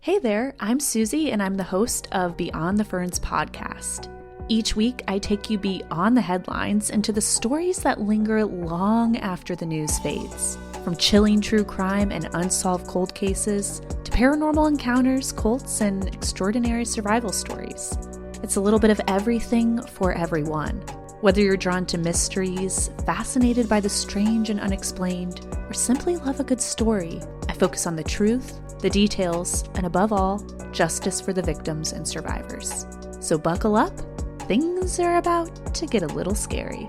Hey there, I'm Susie and I'm the host of Beyond the Ferns podcast. Each week, I take you beyond the headlines into the stories that linger long after the news fades. From chilling true crime and unsolved cold cases, to paranormal encounters, cults, and extraordinary survival stories. It's a little bit of everything for everyone. Whether you're drawn to mysteries, fascinated by the strange and unexplained, or simply love a good story, I focus on the truth, the details, and above all, justice for the victims and survivors. So buckle up, things are about to get a little scary.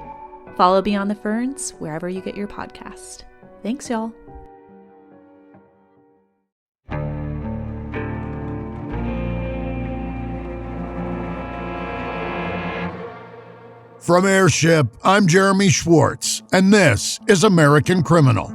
Follow Beyond the Ferns wherever you get your podcast. Thanks, y'all. From Airship, I'm Jeremy Schwartz, and this is American Criminal.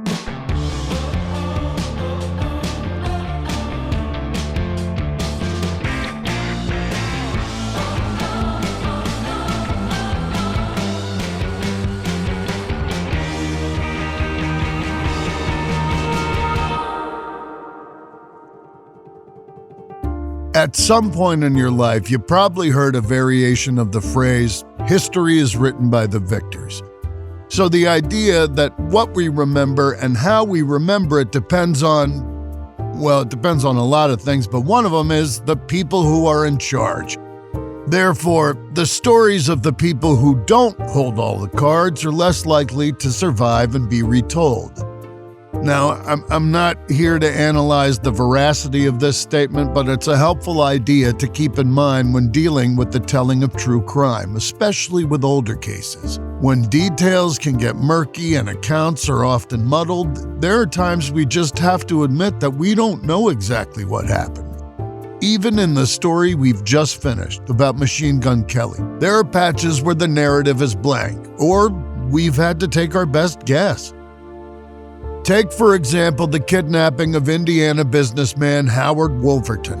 At some point in your life, you probably heard a variation of the phrase, history is written by the victors. So the idea that what we remember and how we remember it depends on a lot of things, but one of them is the people who are in charge. Therefore, the stories of the people who don't hold all the cards are less likely to survive and be retold. Now, I'm not here to analyze the veracity of this statement, but it's a helpful idea to keep in mind when dealing with the telling of true crime, especially with older cases. When details can get murky and accounts are often muddled, there are times we just have to admit that we don't know exactly what happened. Even in the story we've just finished about Machine Gun Kelly, there are patches where the narrative is blank, or we've had to take our best guess. Take, for example, the kidnapping of Indiana businessman Howard Woolverton.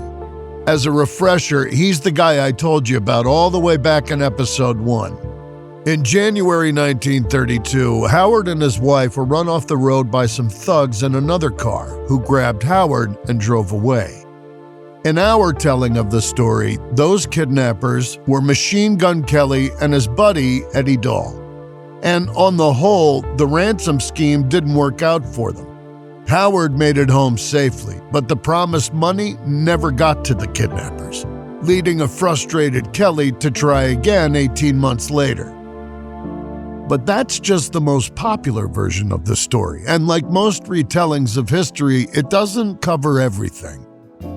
As a refresher, he's the guy I told you about all the way back in episode 1. In January 1932, Howard and his wife were run off the road by some thugs in another car who grabbed Howard and drove away. In our telling of the story, those kidnappers were Machine Gun Kelly and his buddy Eddie Dahl. And on the whole, the ransom scheme didn't work out for them. Howard made it home safely, but the promised money never got to the kidnappers, leading a frustrated Kelly to try again 18 months later. But that's just the most popular version of the story, and like most retellings of history, it doesn't cover everything.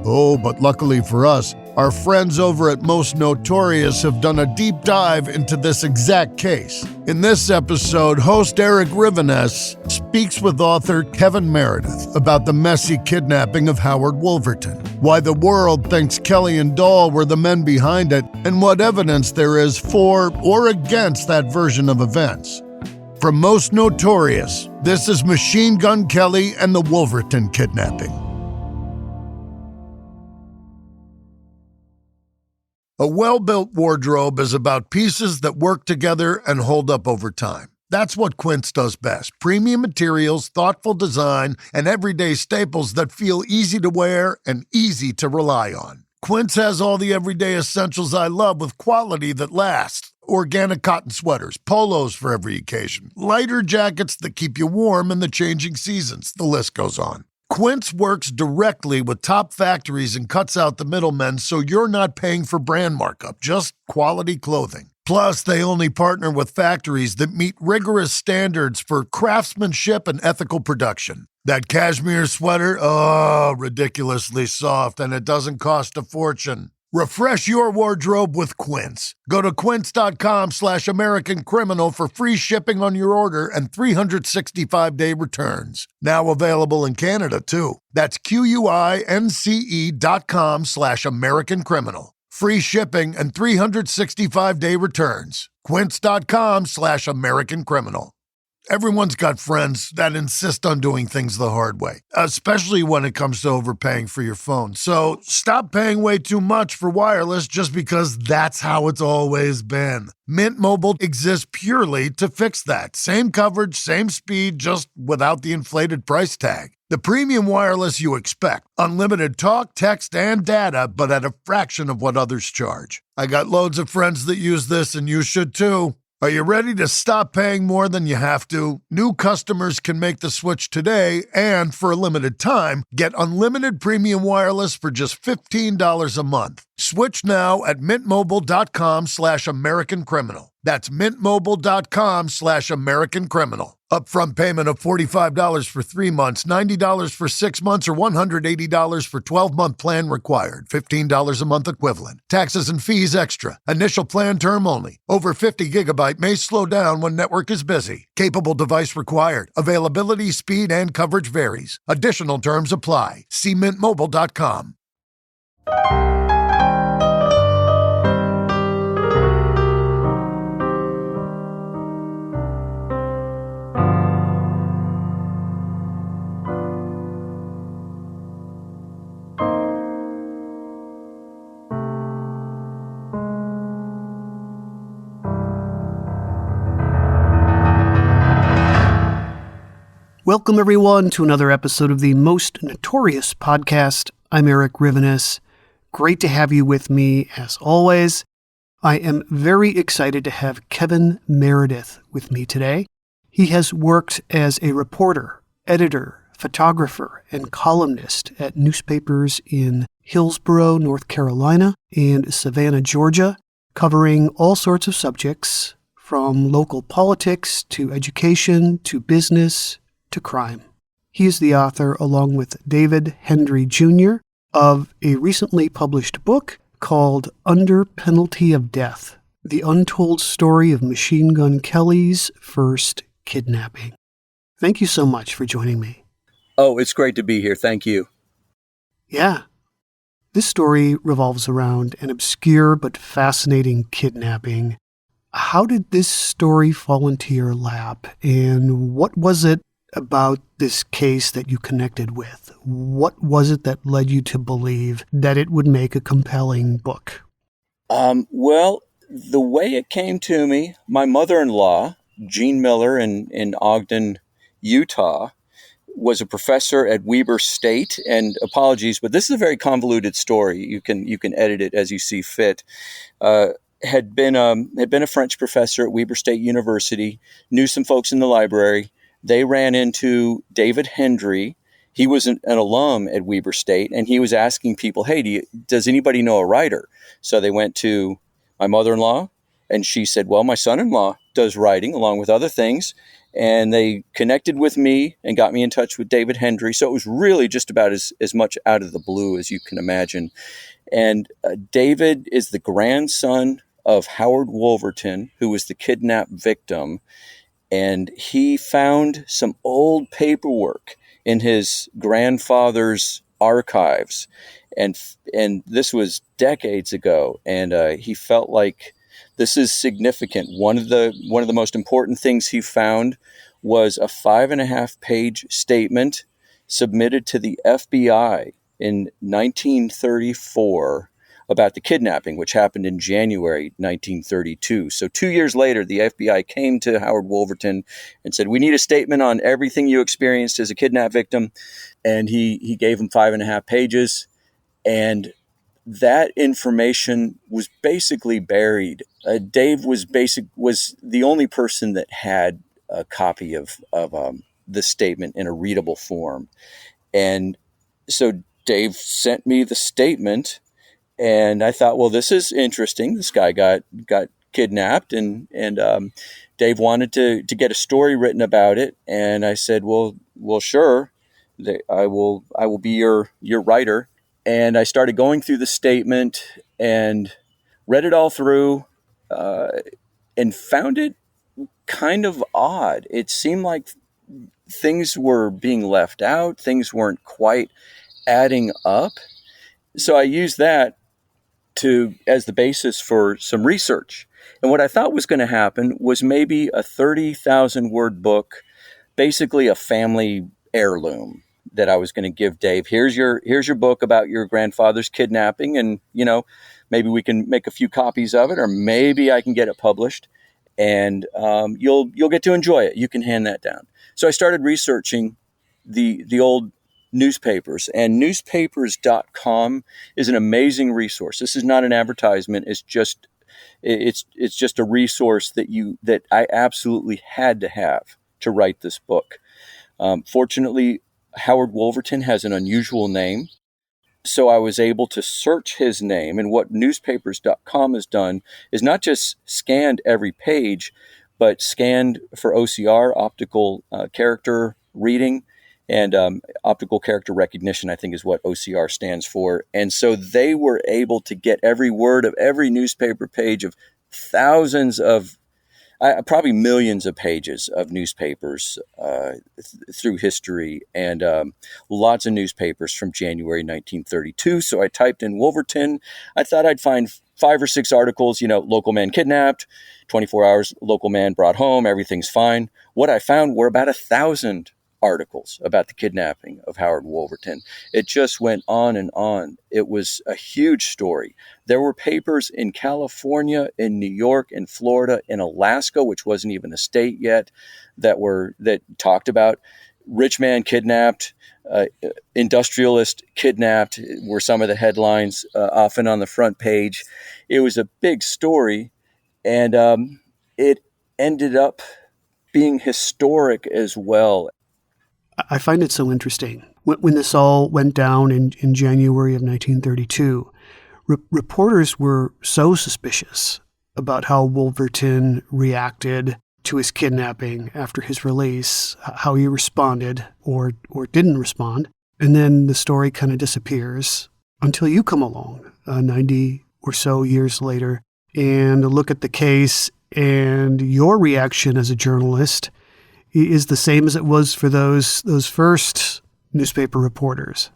Oh, but luckily for us, our friends over at Most Notorious have done a deep dive into this exact case. In this episode, host Erik Rivenes speaks with author Kevin Meredith about the messy kidnapping of Howard Woolverton, why the world thinks Kelly and Dahl were the men behind it, and what evidence there is for or against that version of events. From Most Notorious, this is Machine Gun Kelly and the Woolverton kidnapping. A well-built wardrobe is about pieces that work together and hold up over time. That's what Quince does best. Premium materials, thoughtful design, and everyday staples that feel easy to wear and easy to rely on. Quince has all the everyday essentials I love with quality that lasts. Organic cotton sweaters, polos for every occasion, lighter jackets that keep you warm in the changing seasons. The list goes on. Quince works directly with top factories and cuts out the middlemen so you're not paying for brand markup, just quality clothing. Plus, they only partner with factories that meet rigorous standards for craftsmanship and ethical production. That cashmere sweater, ridiculously soft, and it doesn't cost a fortune. Refresh your wardrobe with Quince. Go to quince.com/American Criminal for free shipping on your order and 365-day returns. Now available in Canada, too. That's QUINCE.com/American Criminal. Free shipping and 365-day returns. Quince.com/American Criminal. Everyone's got friends that insist on doing things the hard way, especially when it comes to overpaying for your phone. So stop paying way too much for wireless just because that's how it's always been. Mint Mobile exists purely to fix that. Same coverage, same speed, just without the inflated price tag. The premium wireless you expect. Unlimited talk, text, and data, but at a fraction of what others charge. I got loads of friends that use this, and you should too. Are you ready to stop paying more than you have to? New customers can make the switch today and, for a limited time, get unlimited premium wireless for just $15 a month. Switch now at mintmobile.com/AmericanCriminal. That's mintmobile.com/AmericanCriminal. Upfront payment of $45 for 3 months, $90 for 6 months, or $180 for 12-month plan required. $15 a month equivalent. Taxes and fees extra. Initial plan term only. Over 50 gigabyte may slow down when network is busy. Capable device required. Availability, speed, and coverage varies. Additional terms apply. See mintmobile.com. Welcome, everyone, to another episode of the Most Notorious Podcast. I'm Erik Rivenes. Great to have you with me, as always. I am very excited to have Kevin Meredith with me today. He has worked as a reporter, editor, photographer, and columnist at newspapers in Hillsborough, North Carolina, and Savannah, Georgia, covering all sorts of subjects, from local politics to education to business to crime. He is the author, along with David Hendry Jr., of a recently published book called Under Penalty of Death, The Untold Story of Machine Gun Kelly's First Kidnapping. Thank you so much for joining me. Oh, it's great to be here. Thank you. Yeah. This story revolves around an obscure but fascinating kidnapping. How did this story fall into your lap, and what was it about this case that you connected with? What was it that led you to believe that it would make a compelling book? Well, the way it came to me, my mother-in-law, Jean Miller in Ogden, Utah, was a professor at Weber State. And apologies, but this is a very convoluted story. You can edit it as you see fit. Had been a French professor at Weber State University, knew some folks in the library. They ran into David Hendry. He was an alum at Weber State, and he was asking people, hey, does anybody know a writer? So they went to my mother-in-law, and she said, well, my son-in-law does writing along with other things. And they connected with me and got me in touch with David Hendry. So it was really just about as much out of the blue as you can imagine. And David is the grandson of Howard Woolverton, who was the kidnapped victim. And he found some old paperwork in his grandfather's archives, and this was decades ago. And he felt like this is significant. One of the most important things he found was a 5.5-page statement submitted to the FBI in 1934. About the kidnapping, which happened in January 1932. So 2 years later, the FBI came to Howard Woolverton and said, we need a statement on everything you experienced as a kidnap victim. And he gave him 5.5 pages. And that information was basically buried. Dave was the only person that had a copy of the statement in a readable form. And so Dave sent me the statement. And I thought, well, this is interesting. This guy got kidnapped, and Dave wanted to get a story written about it. And I said, well, sure, I will be your writer. And I started going through the statement and read it all through, and found it kind of odd. It seemed like things were being left out. Things weren't quite adding up. So I used that as the basis for some research. And what I thought was going to happen was maybe a 30,000-word book, basically a family heirloom that I was going to give Dave. Here's your book about your grandfather's kidnapping, and maybe we can make a few copies of it, or maybe I can get it published, and you'll get to enjoy it. You can hand that down. So I started researching the old newspapers, and newspapers.com is an amazing resource. This is not an advertisement. It's just a resource that I absolutely had to have to write this book. Fortunately, Howard Woolverton has an unusual name, so I was able to search his name. And what newspapers.com has done is not just scanned every page, but scanned for OCR, optical character reading, and optical character recognition, I think is what OCR stands for. And so they were able to get every word of every newspaper page of thousands of, probably millions of pages of newspapers through history, and lots of newspapers from January 1932. So I typed in Woolverton. I thought I'd find 5 or 6 articles, local man kidnapped, 24 hours, local man brought home, everything's fine. What I found were about 1,000 articles about the kidnapping of Howard Woolverton. It just went on and on. It was a huge story. There were papers in California, in New York, in Florida, in Alaska, which wasn't even a state yet, that talked about rich man kidnapped, industrialist kidnapped were some of the headlines, often on the front page. It was a big story, and it ended up being historic as well. I find it so interesting. When this all went down in January of 1932, reporters were so suspicious about how Woolverton reacted to his kidnapping after his release, how he responded or didn't respond. And then the story kind of disappears until you come along 90 or so years later and look at the case, and your reaction as a journalist is the same as it was for those first newspaper reporters.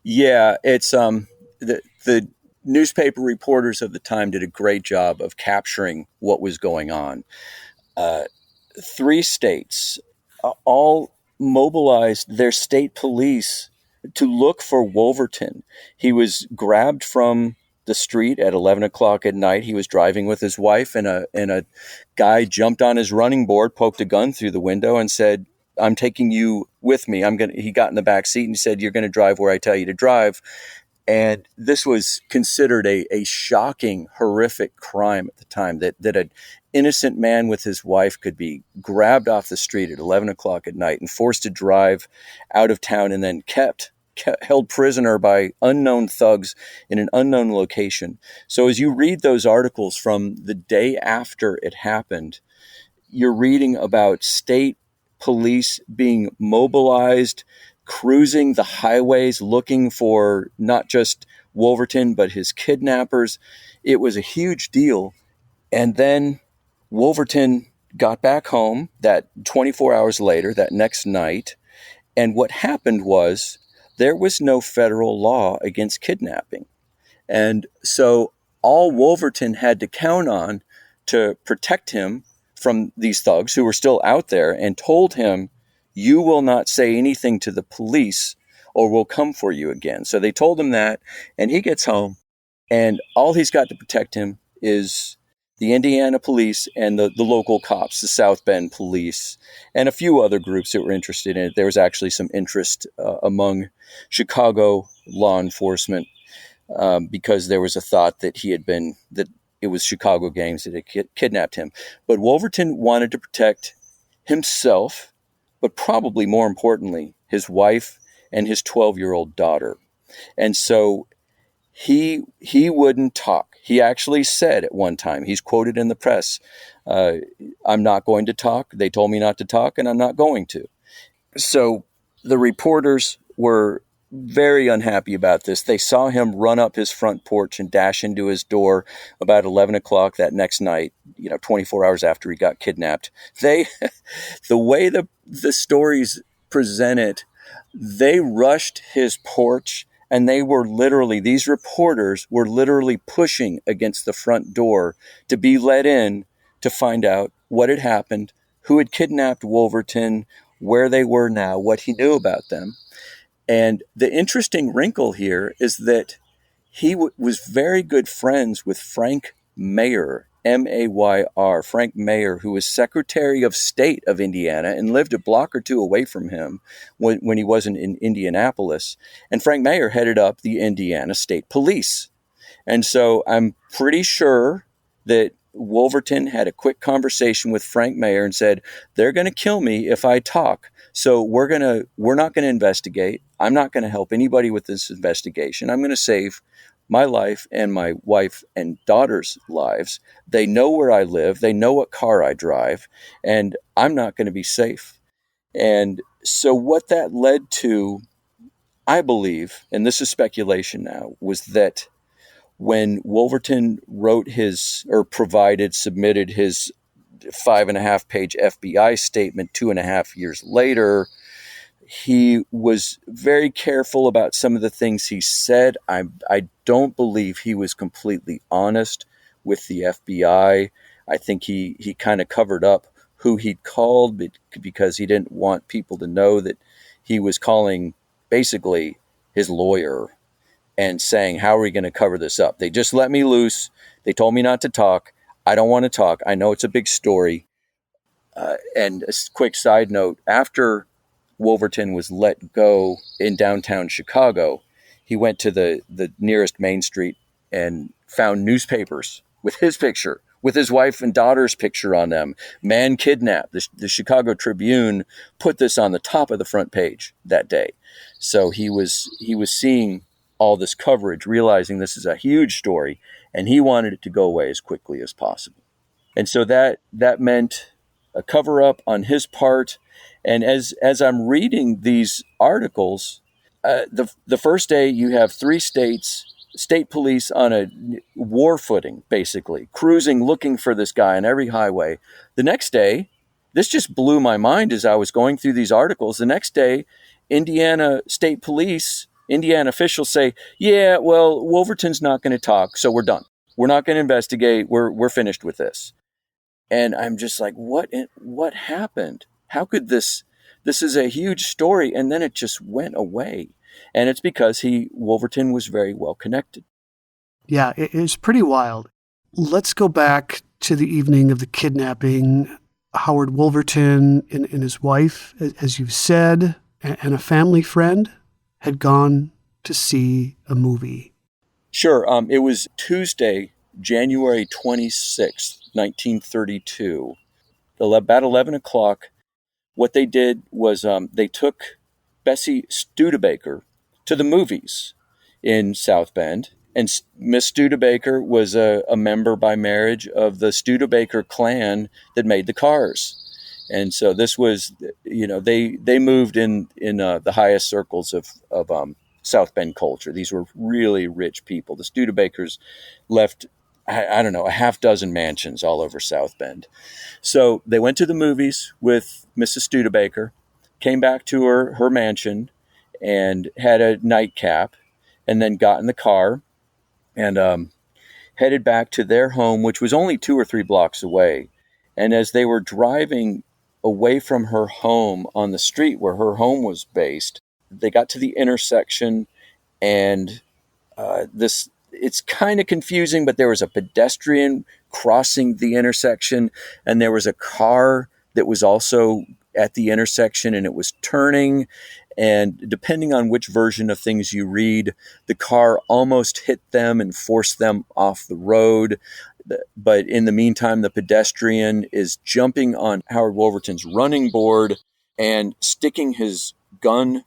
Yeah, it's the newspaper reporters of the time did a great job of capturing what was going on. 3 states all mobilized their state police to look for Woolverton. He was grabbed from the street at 11 o'clock at night. He was driving with his wife, and a guy jumped on his running board, poked a gun through the window, and said, "I'm taking you with me." He got in the back seat and he said, "You're going to drive where I tell you to drive." And this was considered a shocking, horrific crime at the time, that an innocent man with his wife could be grabbed off the street at 11 o'clock at night and forced to drive out of town, and then held prisoner by unknown thugs in an unknown location. So as you read those articles from the day after it happened, you're reading about state police being mobilized, cruising the highways, looking for not just Woolverton, but his kidnappers. It was a huge deal. And then Woolverton got back home that 24 hours later, that next night. And what happened was, there was no federal law against kidnapping. And so all Woolverton had to count on to protect him from these thugs who were still out there, and told him, "You will not say anything to the police or we'll come for you again." So they told him that, and he gets home, and all he's got to protect him is the Indiana police and the local cops, the South Bend police, and a few other groups that were interested in it. There was actually some interest among Chicago law enforcement because there was a thought that that it was Chicago gangs that had kidnapped him. But Woolverton wanted to protect himself, but probably more importantly, his wife and his 12-year-old daughter. And so he wouldn't talk. He actually said at one time, he's quoted in the press, "I'm not going to talk. They told me not to talk, and I'm not going to." So the reporters were very unhappy about this. They saw him run up his front porch and dash into his door about 11 o'clock that next night, 24 hours after he got kidnapped. The way the stories present it, they rushed his porch, and these reporters were literally pushing against the front door to be let in to find out what had happened, who had kidnapped Woolverton, where they were now, what he knew about them. And the interesting wrinkle here is that he was very good friends with Frank Mayer. Mayr, Frank Meyer, who was Secretary of State of Indiana and lived a block or two away from him when he wasn't in Indianapolis. And Frank Meyer headed up the Indiana State Police. And so I'm pretty sure that Woolverton had a quick conversation with Frank Meyer and said, they're going to kill me if I talk. So we're not going to investigate. I'm not going to help anybody with this investigation. I'm going to save my life and my wife and daughter's lives. They know where I live. They know what car I drive, and I'm not going to be safe. And so what that led to, I believe, and this is speculation now, was that when Woolverton submitted his 5.5-page FBI statement 2.5 years later, he was very careful about some of the things he said. I don't believe he was completely honest with the FBI. I think he kind of covered up who he'd called because he didn't want people to know that he was calling basically his lawyer and saying, how are we going to cover this up? They just let me loose. They told me not to talk. I don't want to talk. I know it's a big story. And a quick side note, after Woolverton was let go in downtown Chicago, he went to the nearest main street and found newspapers with his picture, with his wife and daughter's picture on them. Man kidnapped. The Chicago Tribune put this on the top of the front page that day. So he was seeing all this coverage, realizing this is a huge story, and he wanted it to go away as quickly as possible. And so that meant a cover-up on his part. And as I'm reading these articles, the first day you have 3 state police on a war footing, basically, cruising, looking for this guy on every highway. The next day, this just blew my mind as I was going through these articles. The next day, Indiana State Police, Indiana officials say, yeah, well, Woolverton's not going to talk, so we're done. We're not going to investigate. We're finished with this. And I'm just like, what happened? How could this is a huge story, and then it just went away. And it's because Woolverton was very well connected. Yeah, it's pretty wild. Let's go back to the evening of the kidnapping. Howard Woolverton and his wife, as you've said, and a family friend had gone to see a movie. Sure. It was Tuesday, January 26th, 1932, about 11 o'clock. What they did was they took Bessie Studebaker to the movies in South Bend. And Miss Studebaker was a member by marriage of the Studebaker clan that made the cars. And so this was, they moved in the highest circles of South Bend culture. These were really rich people. The Studebakers left, I don't know, a half dozen mansions all over South Bend. So they went to the movies with Mrs. Studebaker, came back to her mansion and had a nightcap, and then got in the car and headed back to their home, which was only 2 or 3 blocks away. And as they were driving away from her home on the street where her home was based, they got to the intersection, and it's kind of confusing, but there was a pedestrian crossing the intersection, and there was a car that was also at the intersection, and it was turning. And depending on which version of things you read, the car almost hit them and forced them off the road. But in the meantime, the pedestrian is jumping on Howard Woolverton's running board and sticking his gun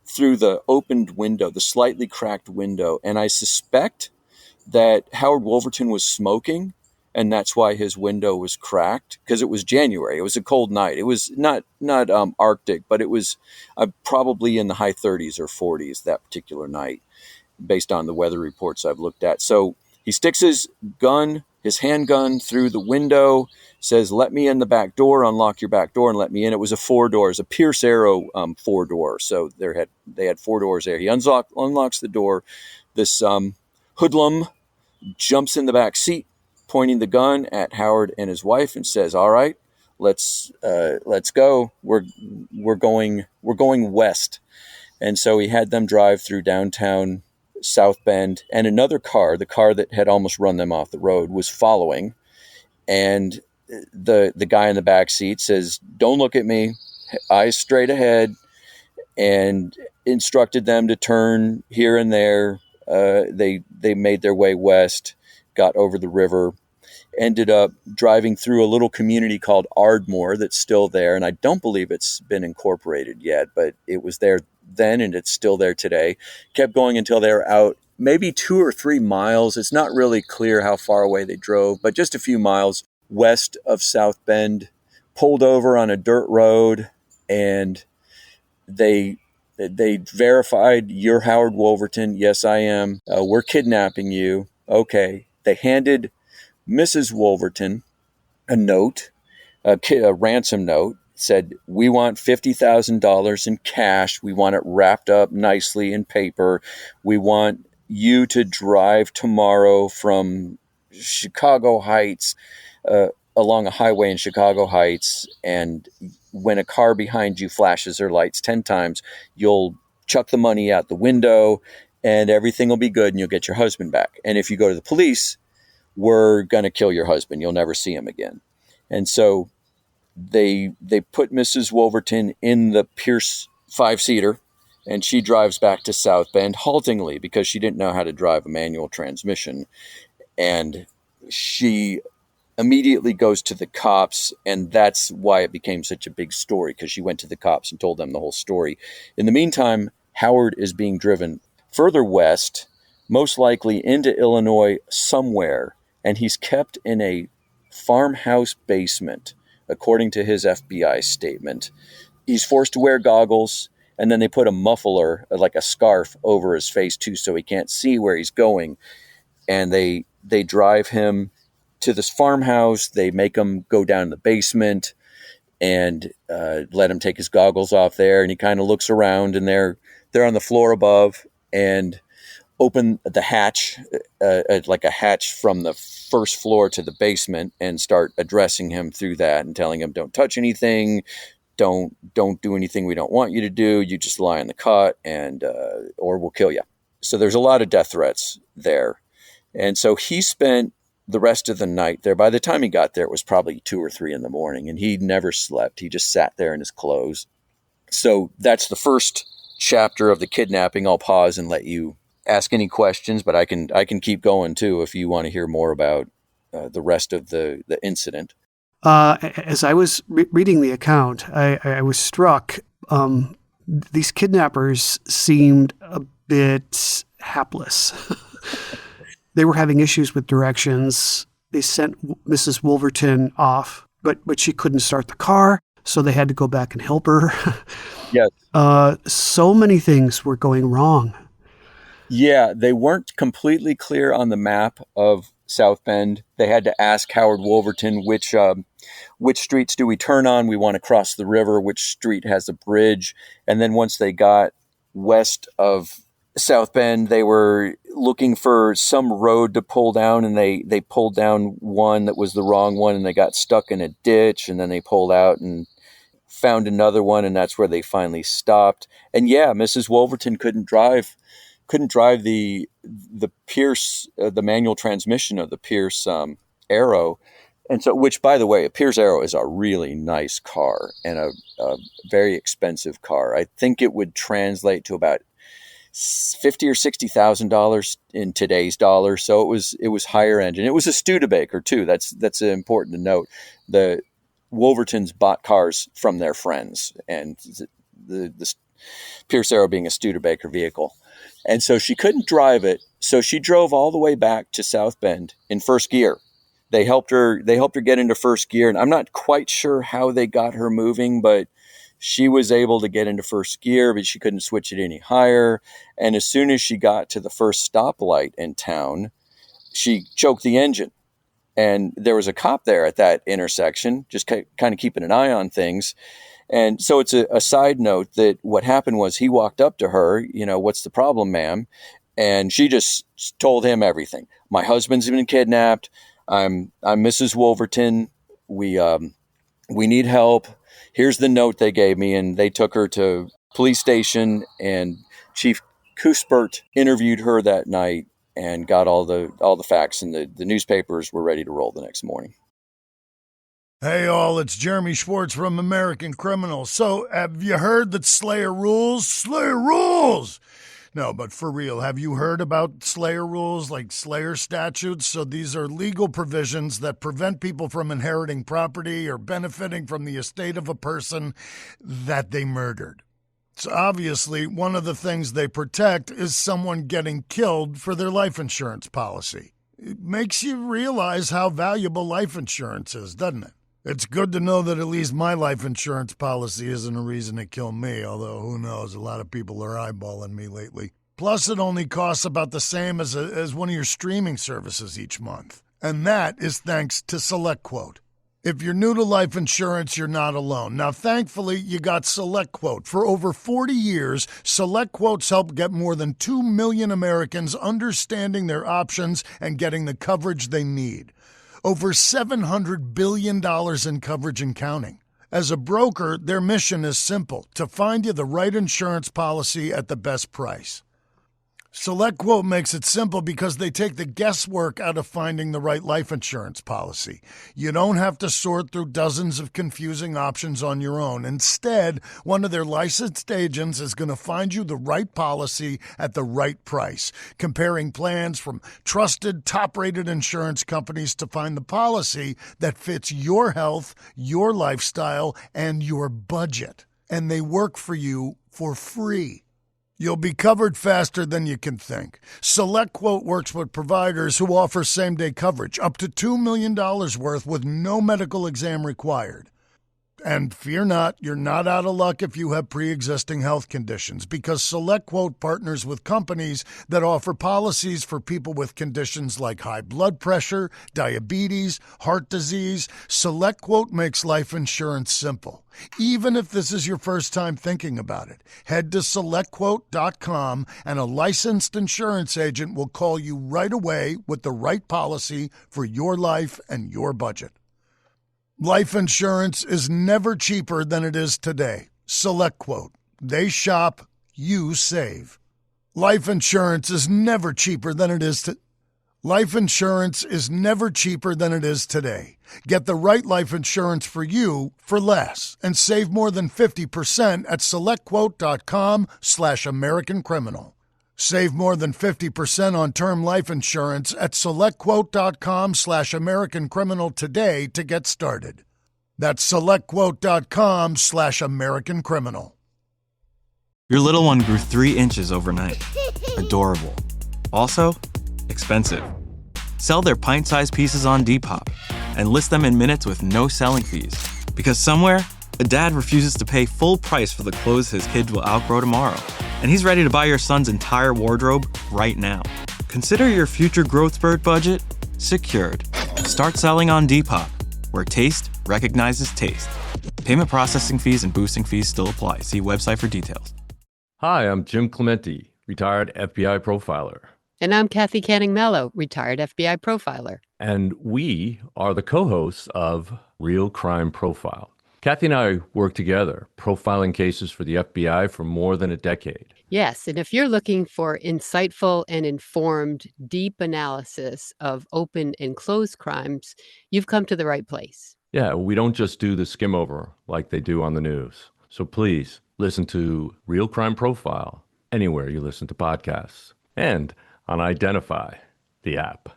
through the opened window, the slightly cracked window. And I suspect that Howard Woolverton was smoking, and that's why his window was cracked, because it was January. It was a cold night. It was not Arctic, but it was probably in the high 30s or 40s that particular night, based on the weather reports I've looked at. So he sticks his handgun through the window, says, let me in the back door, unlock your back door and let me in. It was a 4-door, it was a Pierce Arrow 4-door. So they had 4 doors there. He unlocks the door. This hoodlum jumps in the back seat, pointing the gun at Howard and his wife, and says, all right, let's go. We're going west. And so he had them drive through downtown South Bend, and another car, the car that had almost run them off the road, was following. And the guy in the back seat says, "Don't look at me, eyes straight ahead," and instructed them to turn here and there. They made their way west, got over the river, ended up driving through a little community called Ardmore that's still there. And I don't believe it's been incorporated yet, but it was there then and it's still there today. Kept going until they were out maybe 2 or 3 miles. It's not really clear how far away they drove, but just a few miles west of South Bend, pulled over on a dirt road, and they verified, "You're Howard Woolverton." "Yes, I am." "We're kidnapping you." "Okay." They handed Mrs. Woolverton a note, a ransom note, said, "We want $50,000 in cash. We want it wrapped up nicely in paper. We want you to drive tomorrow from Chicago Heights, along a highway in Chicago Heights, and when a car behind you flashes their lights 10 times, you'll chuck the money out the window and everything will be good and you'll get your husband back. And if you go to the police, we're going to kill your husband. You'll never see him again." And so they put Mrs. Wolverton in the Pierce 5-seater, and she drives back to South Bend haltingly because she didn't know how to drive a manual transmission. And she immediately goes to the cops, and that's why it became such a big story, because she went to the cops and told them the whole story. In the meantime, Howard is being driven further west, most likely into Illinois somewhere, and he's kept in a farmhouse basement, according to his FBI statement. He's forced to wear goggles, and then they put a muffler, like a scarf, over his face too, so he can't see where he's going. And they drive him to this farmhouse. They make him go down in the basement and let him take his goggles off there. And he kind of looks around, and they're on the floor above, and open the hatch, like a hatch from the first floor to the basement, and start addressing him through that and telling him, "Don't touch anything. Don't do anything we don't want you to do. You just lie in the cot, and or we'll kill you." So there's a lot of death threats there. And so he spent the rest of the night there. By the time he got there, it was probably 2 or 3 in the morning, and he never slept. He just sat there in his clothes. So that's the first chapter of the kidnapping. I'll pause and let you ask any questions, but I can keep going too if you want to hear more about the rest of the incident. As I was reading the account, I was struck. These kidnappers seemed a bit hapless. They were having issues with directions. They sent Mrs. Wolverton off, but she couldn't start the car, so they had to go back and help her. Yes. So many things were going wrong. Yeah, they weren't completely clear on the map of South Bend. They had to ask Howard Wolverton, which streets do we turn on? We want to cross the river. Which street has a bridge? And then once they got west of South Bend, they were looking for some road to pull down, and they pulled down one that was the wrong one, and they got stuck in a ditch, and then they pulled out and found another one, and that's where they finally stopped. And yeah, Mrs. Wolverton couldn't drive the Pierce, the manual transmission of the Pierce Arrow. And so, which, by the way, a Pierce Arrow is a really nice car and a very expensive car. I think it would translate to about $50,000 or $60,000 in today's dollars. So it was higher end, and it was a Studebaker too. That's important to note. The Wolvertons bought cars from their friends, and the Pierce Arrow being a Studebaker vehicle. And so she couldn't drive it. So she drove all the way back to South Bend in first gear. They helped her get into first gear. And I'm not quite sure how they got her moving, but she was able to get into first gear, but she couldn't switch it any higher. And as soon as she got to the first stoplight in town, she choked the engine. And there was a cop there at that intersection, just kind of keeping an eye on things. And so it's a side note that what happened was he walked up to her, "What's the problem, ma'am?" And she just told him everything. "My husband's been kidnapped. I'm Mrs. Wolverton. We need help. Here's the note they gave me." And they took her to police station, and Chief Cuthbert interviewed her that night and got all the facts, and the newspapers were ready to roll the next morning. Hey all, it's Jeremy Schwartz from American Criminal. So, have you heard that Slayer rules? Slayer rules! No, but for real, have you heard about Slayer rules, like Slayer statutes? So these are legal provisions that prevent people from inheriting property or benefiting from the estate of a person that they murdered. So obviously, one of the things they protect is someone getting killed for their life insurance policy. It makes you realize how valuable life insurance is, doesn't it? It's good to know that at least my life insurance policy isn't a reason to kill me, although who knows, a lot of people are eyeballing me lately. Plus, it only costs about the same as one of your streaming services each month. And that is thanks to SelectQuote. If you're new to life insurance, you're not alone. Now, thankfully, you got SelectQuote. For over 40 years, SelectQuote's helped get more than 2 million Americans understanding their options and getting the coverage they need. Over $700 billion in coverage and counting. As a broker, their mission is simple: to find you the right insurance policy at the best price. SelectQuote makes it simple because they take the guesswork out of finding the right life insurance policy. You don't have to sort through dozens of confusing options on your own. Instead, one of their licensed agents is going to find you the right policy at the right price, comparing plans from trusted, top-rated insurance companies to find the policy that fits your health, your lifestyle, and your budget. And they work for you for free. You'll be covered faster than you can think. SelectQuote works with providers who offer same-day coverage, up to $2 million worth with no medical exam required. And fear not, you're not out of luck if you have pre-existing health conditions, because SelectQuote partners with companies that offer policies for people with conditions like high blood pressure, diabetes, heart disease. SelectQuote makes life insurance simple, even if this is your first time thinking about it. Head to SelectQuote.com and a licensed insurance agent will call you right away with the right policy for your life and your budget. Life insurance is never cheaper than it is today. SelectQuote. They shop, you save. Life insurance is never cheaper than it is Life insurance is never cheaper than it is today. Get the right life insurance for you for less and save more than 50% at SelectQuote.com/American Criminal. Save more than 50% on term life insurance at SelectQuote.com/American Criminal today to get started. That's SelectQuote.com/American Criminal. Your little one grew 3 inches overnight. Adorable. Also, expensive. Sell their pint-sized pieces on Depop and list them in minutes with no selling fees. Because somewhere, a dad refuses to pay full price for the clothes his kids will outgrow tomorrow. And he's ready to buy your son's entire wardrobe right now. Consider your future growth spurt budget secured. Start selling on Depop, where taste recognizes taste. Payment processing fees and boosting fees still apply. See website for details. Hi, I'm Jim Clementi, retired FBI profiler. And I'm Kathy Canning-Mello, retired FBI profiler. And we are the co-hosts of Real Crime Profile. Kathy and I work together, profiling cases for the FBI for more than a decade. Yes, and if you're looking for insightful and informed, deep analysis of open and closed crimes, you've come to the right place. Yeah, we don't just do the skim over like they do on the news. So please listen to Real Crime Profile anywhere you listen to podcasts and on Identify, the app.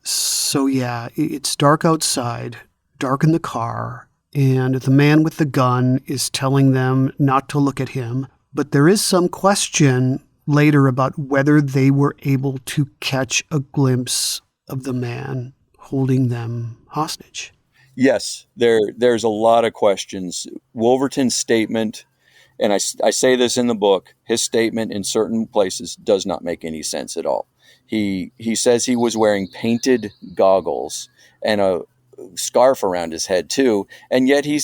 So yeah, it's dark outside, dark in the car, and the man with the gun is telling them not to look at him. But there is some question later about whether they were able to catch a glimpse of the man holding them hostage. Yes, there's a lot of questions. Woolverton's statement, and I say this in the book, his statement in certain places does not make any sense at all. He says he was wearing painted goggles and a scarf around his head too, and yet he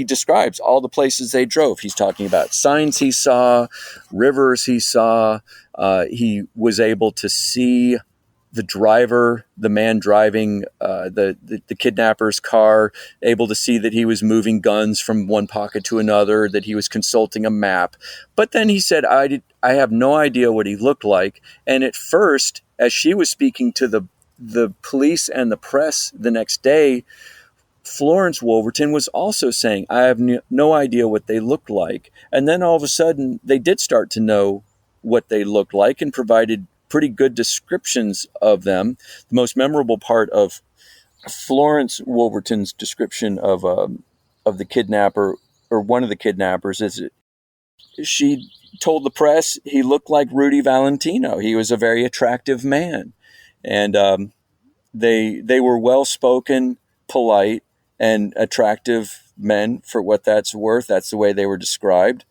describes all the places they drove. He's talking about signs he saw, rivers he saw. He was able to see the driver, the man driving the kidnapper's car, able to see that he was moving guns from one pocket to another, that he was consulting a map. But then he said, I have no idea what he looked like. And at first, as she was speaking to the police and the press the next day, Florence Woolverton was also saying, I have no idea what they looked like. And then all of a sudden, they did start to know what they looked like and provided pretty good descriptions of them. The most memorable part of Florence Woolverton's description of the kidnapper, or one of the kidnappers, is she told the press he looked like Rudy Valentino. He was a very attractive man. And they were well-spoken, polite, and attractive men, for what that's worth. That's the way they were described.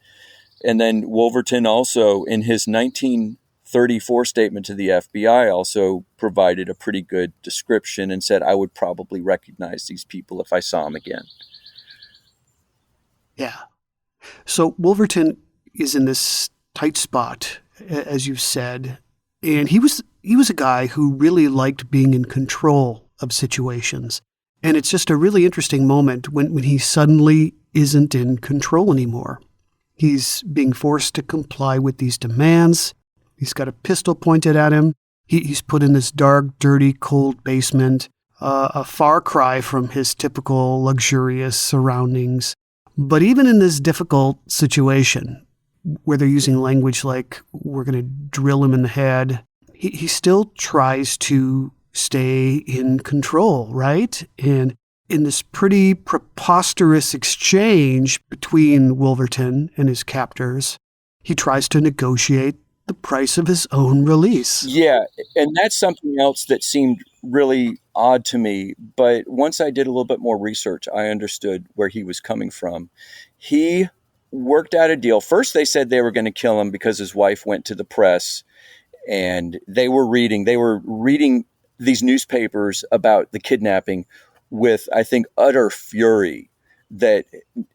And then Woolverton also, in his 1934 statement to the FBI, also provided a pretty good description and said, I would probably recognize these people if I saw them again. Yeah. So Woolverton is in this tight spot, as you've said, and he was a guy who really liked being in control of situations. And it's just a really interesting moment when he suddenly isn't in control anymore. He's being forced to comply with these demands. He's got a pistol pointed at him. He's put in this dark, dirty, cold basement, a far cry from his typical luxurious surroundings. But even in this difficult situation, where they're using language like, we're going to drill him in the head, he still tries to stay in control, right? And in this pretty preposterous exchange between Woolverton and his captors, he tries to negotiate the price of his own release. Yeah, and that's something else that seemed really odd to me. But once I did a little bit more research, I understood where he was coming from. He worked out a deal. First, they said they were going to kill him because his wife went to the press, and they were reading these newspapers about the kidnapping with, I think, utter fury that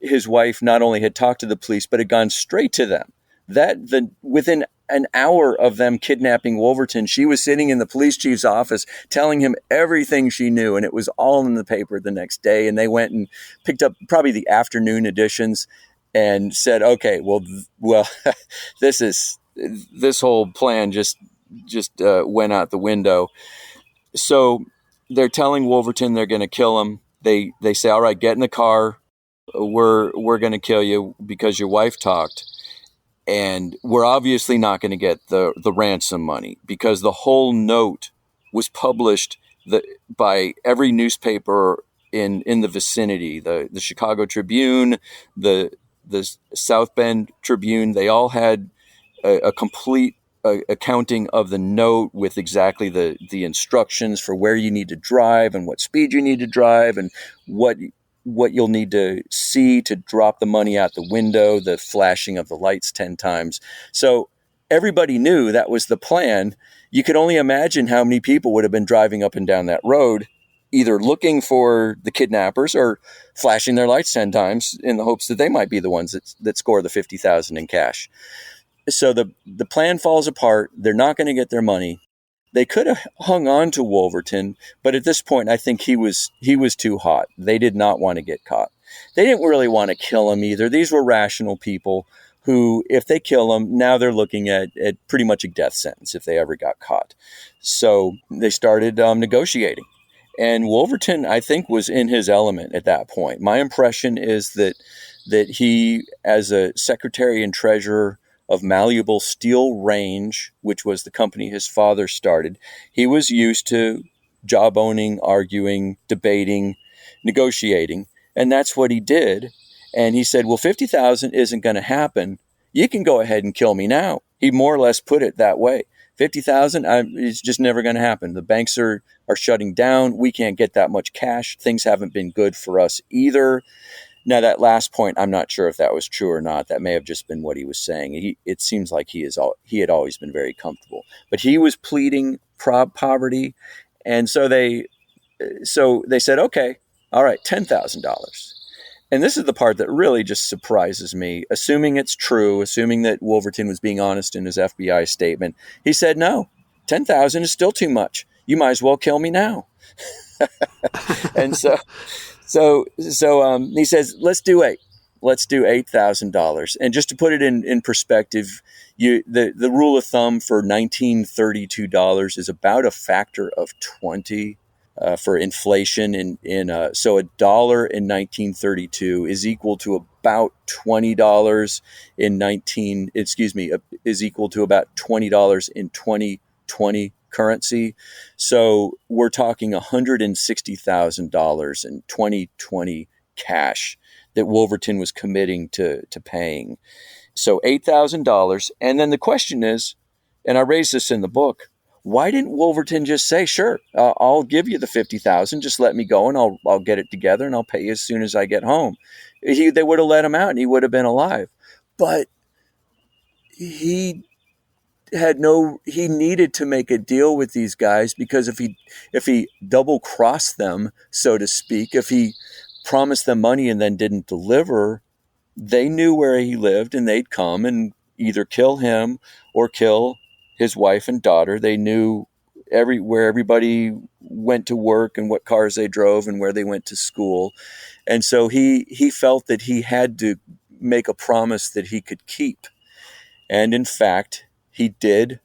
his wife not only had talked to the police, but had gone straight to them. Within an hour of them kidnapping Woolverton, she was sitting in the police chief's office telling him everything she knew, and it was all in the paper the next day. And they went and picked up probably the afternoon editions and said, okay, well, this whole plan just went out the window. So they're telling Woolverton they're going to kill him. They say, all right, get in the car. We're going to kill you because your wife talked. And we're obviously not going to get the ransom money, because the whole note was published by every newspaper in the vicinity, the Chicago Tribune, the South Bend Tribune. They all had a complete accounting of the note with exactly the instructions for where you need to drive and what speed you need to drive and what you'll need to see to drop the money out the window, the flashing of the lights 10 times. So everybody knew that was the plan. You could only imagine how many people would have been driving up and down that road, either looking for the kidnappers or flashing their lights 10 times in the hopes that they might be the ones that score the $50,000 in cash. So the plan falls apart. They're not going to get their money. They could have hung on to Woolverton, but at this point, I think he was too hot. They did not want to get caught. They didn't really want to kill him either. These were rational people who, if they kill him, now they're looking at pretty much a death sentence if they ever got caught. So they started negotiating. And Woolverton, I think, was in his element at that point. My impression is that he, as a secretary and treasurer of Malleable Steel Range, which was the company his father started, he was used to job owning, arguing, debating, negotiating. And that's what he did. And he said, well, $50,000 isn't going to happen. You can go ahead and kill me now. He more or less put it that way. $50,000, it's just never going to happen. The banks are shutting down. We can't get that much cash. Things haven't been good for us either. Now, that last point, I'm not sure if that was true or not. That may have just been what he was saying. It seems like he had always been very comfortable. But he was pleading poverty. And so they said, okay, all right, $10,000. And this is the part that really just surprises me. Assuming it's true, assuming that Woolverton was being honest in his FBI statement, he said, no, $10,000 is still too much. You might as well kill me now. And So he says, let's do $8,000. And just to put it in perspective, the rule of thumb for $1932 is about a factor of 20. for inflation. So $1 in 1932 is equal to about $20 is equal to about $20 in 2020 currency. So we're talking $160,000 in 2020 cash that Woolverton was committing to paying. So $8,000. And then the question is, and I raised this in the book, why didn't Woolverton just say, sure, I'll give you the $50,000, just let me go and I'll get it together and I'll pay you as soon as I get home. They would have let him out and he would have been alive. But he needed to make a deal with these guys, because if he double crossed them, so to speak, if he promised them money and then didn't deliver, they knew where he lived and they'd come and either kill him or kill his wife and daughter. They knew where everybody went to work and what cars they drove and where they went to school. And so he felt that he had to make a promise that he could keep. And in fact, he did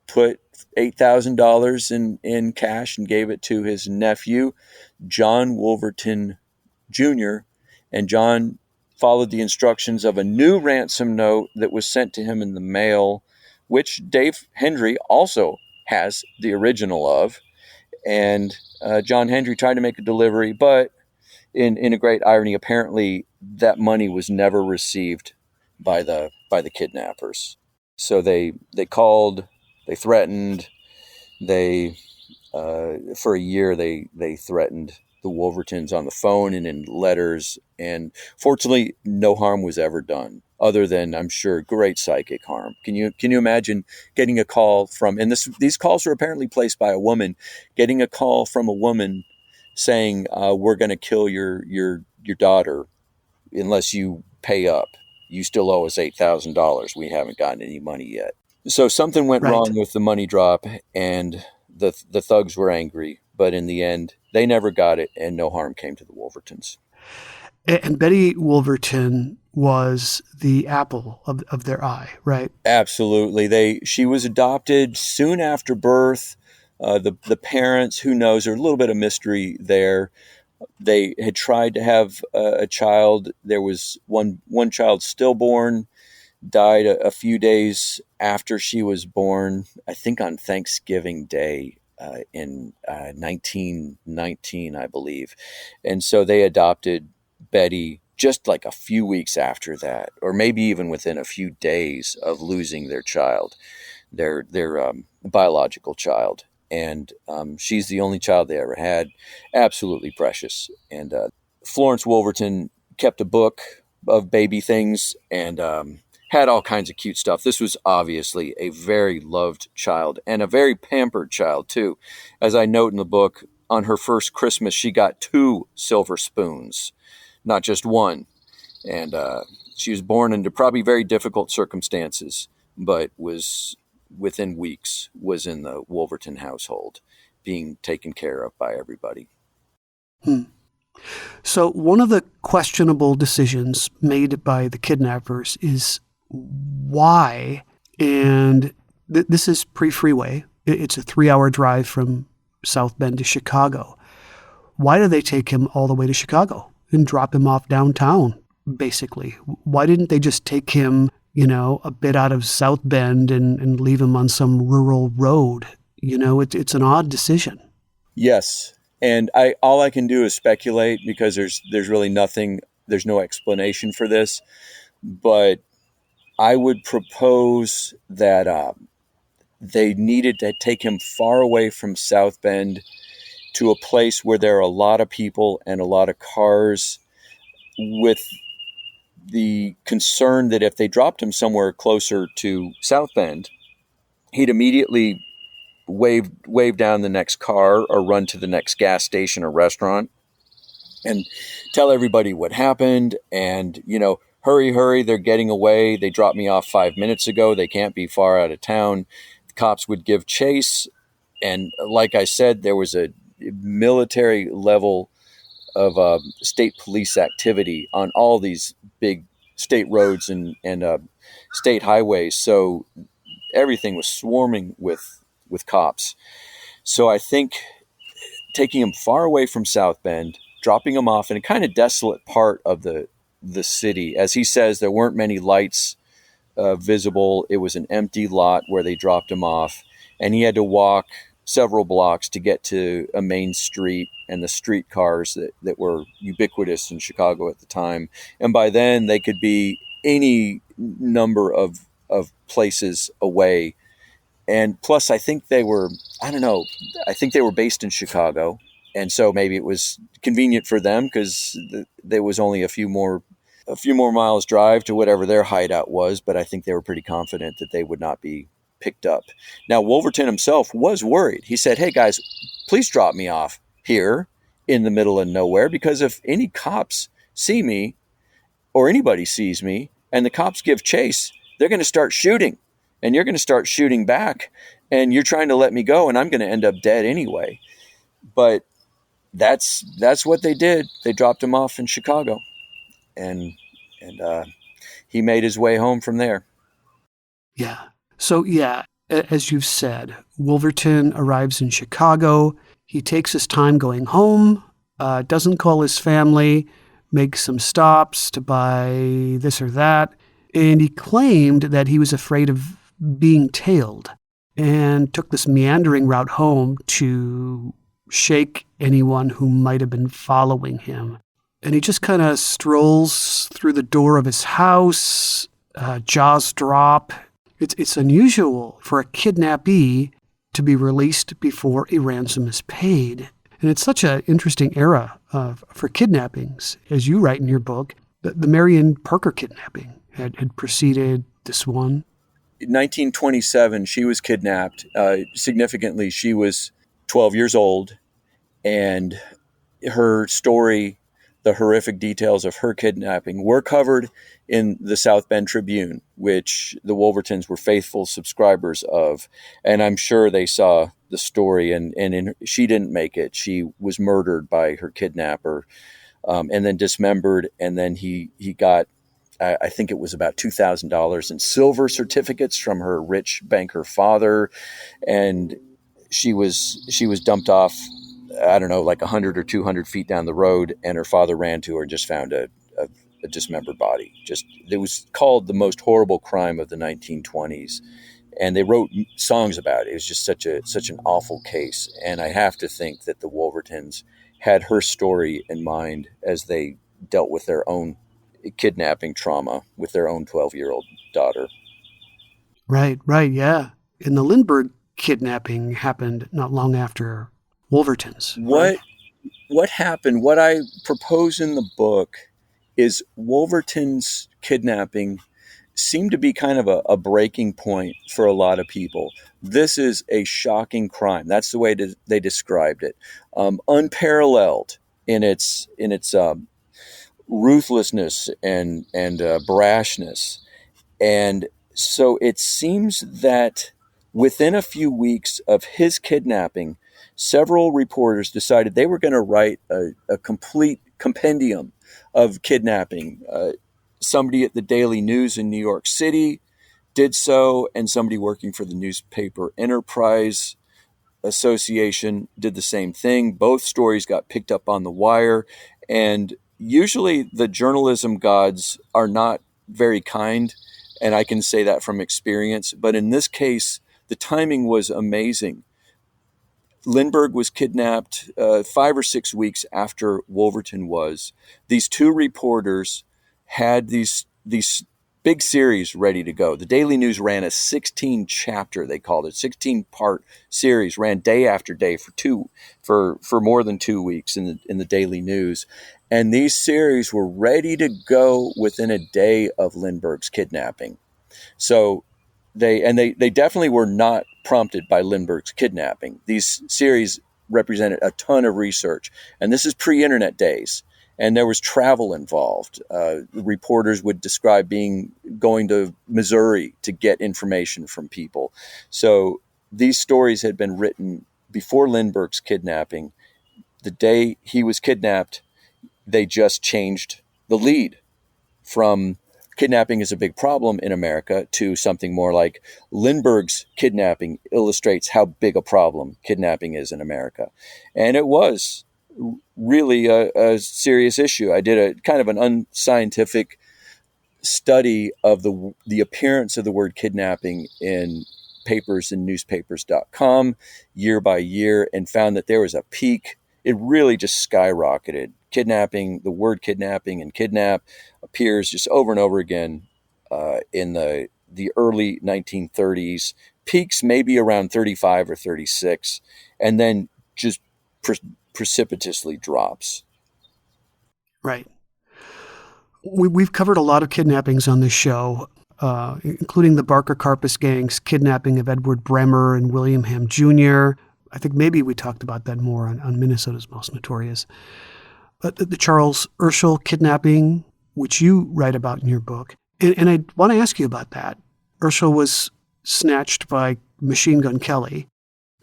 put $8,000 in cash and gave it to his nephew, John Woolverton Jr. And John followed the instructions of a new ransom note that was sent to him in the mail, which Dave Hendry also has the original of. And John Hendry tried to make a delivery, but in a great irony, apparently that money was never received by the kidnappers. So they called, they threatened, for a year they threatened the Woolvertons on the phone and in letters, and fortunately no harm was ever done, other than, I'm sure, great psychic harm. Can you imagine getting a call from, and these calls were apparently placed by a woman, getting a call from a woman saying, we're going to kill your daughter unless you pay up. You still owe us $8,000. We haven't gotten any money yet. So something went wrong with the money drop, and the thugs were angry. But in the end, they never got it, and no harm came to the Woolvertons. And Betty Woolverton was the apple of their eye, right? Absolutely. She was adopted soon after birth. The parents, who knows, there's a little bit of mystery there. They had tried to have a child. There was one child stillborn, died a few days after she was born, I think on Thanksgiving Day in 1919, I believe. And so they adopted Betty just like a few weeks after that, or maybe even within a few days of losing their child, their biological child. And she's the only child they ever had. Absolutely precious. And Florence Woolverton kept a book of baby things and had all kinds of cute stuff. This was obviously a very loved child and a very pampered child, too. As I note in the book, on her first Christmas, she got 2 silver spoons, not just one. And she was born into probably very difficult circumstances, but was, within weeks, was in the Woolverton household, being taken care of by everybody. So one of the questionable decisions made by the kidnappers is why, and this is pre-freeway, it's a 3-hour drive from South Bend to Chicago. Why did they take him all the way to Chicago and drop him off downtown, basically? Why didn't they just take him, a bit out of South Bend and leave him on some rural road? It's an odd decision. Yes. And all I can do is speculate, because there's really nothing, there's no explanation for this. But I would propose that they needed to take him far away from South Bend to a place where there are a lot of people and a lot of cars, with the concern that if they dropped him somewhere closer to South Bend, he'd immediately wave down the next car or run to the next gas station or restaurant and tell everybody what happened. And, hurry, they're getting away. They dropped me off 5 minutes ago. They can't be far out of town. The cops would give chase. And like I said, there was a military level of state police activity on all these big state roads and state highways. So everything was swarming with cops. So I think taking him far away from South Bend, dropping him off in a kind of desolate part of the city. As he says, there weren't many lights visible. It was an empty lot where they dropped him off, and he had to walk several blocks to get to a main street and the streetcars that were ubiquitous in Chicago at the time. And by then they could be any number of places away. And plus, I think they were, I don't know, I think they were based in Chicago. And so maybe it was convenient for them because there was only a few more miles drive to whatever their hideout was. But I think they were pretty confident that they would not be picked up. Now, Woolverton himself was worried. He said, "Hey guys, please drop me off here in the middle of nowhere, because if any cops see me or anybody sees me and the cops give chase, they're going to start shooting and you're going to start shooting back and you're trying to let me go and I'm going to end up dead anyway." But that's what they did. They dropped him off in Chicago and he made his way home from there. Yeah. So, yeah, as you've said, Woolverton arrives in Chicago. He takes his time going home, doesn't call his family, makes some stops to buy this or that. And he claimed that he was afraid of being tailed and took this meandering route home to shake anyone who might have been following him. And he just kind of strolls through the door of his house, jaws drop. It's unusual for a kidnappee to be released before a ransom is paid. And it's such an interesting era for kidnappings. As you write in your book, the Marion Parker kidnapping had preceded this one. In 1927, she was kidnapped. Significantly, she was 12 years old, and her story, the horrific details of her kidnapping, were covered in the South Bend Tribune, which the Woolvertons were faithful subscribers of. And I'm sure they saw the story, and she didn't make it. She was murdered by her kidnapper, and then dismembered. And then he got, I think it was about $2,000 in silver certificates from her rich banker father. And she was dumped off, I don't know, like 100 or 200 feet down the road, and her father ran to her and just found a dismembered body. It was called the most horrible crime of the 1920s, and they wrote songs about it. It was just such an awful case, and I have to think that the Woolvertons had her story in mind as they dealt with their own kidnapping trauma with their own 12-year-old daughter. Right, yeah. And the Lindbergh kidnapping happened not long after Woolverton's. Right? What happened, what I propose in the book is Woolverton's kidnapping seemed to be kind of a breaking point for a lot of people. This is a shocking crime. That's the way they described it. Unparalleled in its ruthlessness and brashness. And so it seems that within a few weeks of his kidnapping, several reporters decided they were going to write a complete compendium of kidnapping. Somebody at the Daily News in New York City did so, and somebody working for the newspaper Enterprise Association did the same thing. Both stories got picked up on the wire, and usually the journalism gods are not very kind, and I can say that from experience. But in this case, the timing was amazing. Lindbergh was kidnapped 5 or 6 weeks after Woolverton was. These two reporters had these big series ready to go. The Daily News ran a 16-chapter, they called it, 16-part series, ran day after day for more than 2 weeks in the Daily News. And these series were ready to go within a day of Lindbergh's kidnapping. So they definitely were not prompted by Lindbergh's kidnapping. These series represented a ton of research, and this is pre-internet days, and there was travel involved. The reporters would describe going to Missouri to get information from people. So these stories had been written before Lindbergh's kidnapping. The day he was kidnapped, they just changed the lead from kidnapping is a big problem in America to something more like Lindbergh's kidnapping illustrates how big a problem kidnapping is in America. And it was really a serious issue. I did a kind of an unscientific study of the appearance of the word kidnapping in papers and newspapers.com year by year, and found that there was a peak. It really just skyrocketed. Kidnapping, the word kidnapping and kidnap appears just over and over again in the early 1930s, peaks maybe around 35 or 36, and then just precipitously drops. Right. We've covered a lot of kidnappings on this show, including the Barker Karpus gang's kidnapping of Edward Bremer and William Ham Jr. I think maybe we talked about that more on Minnesota's Most Notorious. The Charles Urschel kidnapping, which you write about in your book. And I want to ask you about that. Urschel was snatched by Machine Gun Kelly.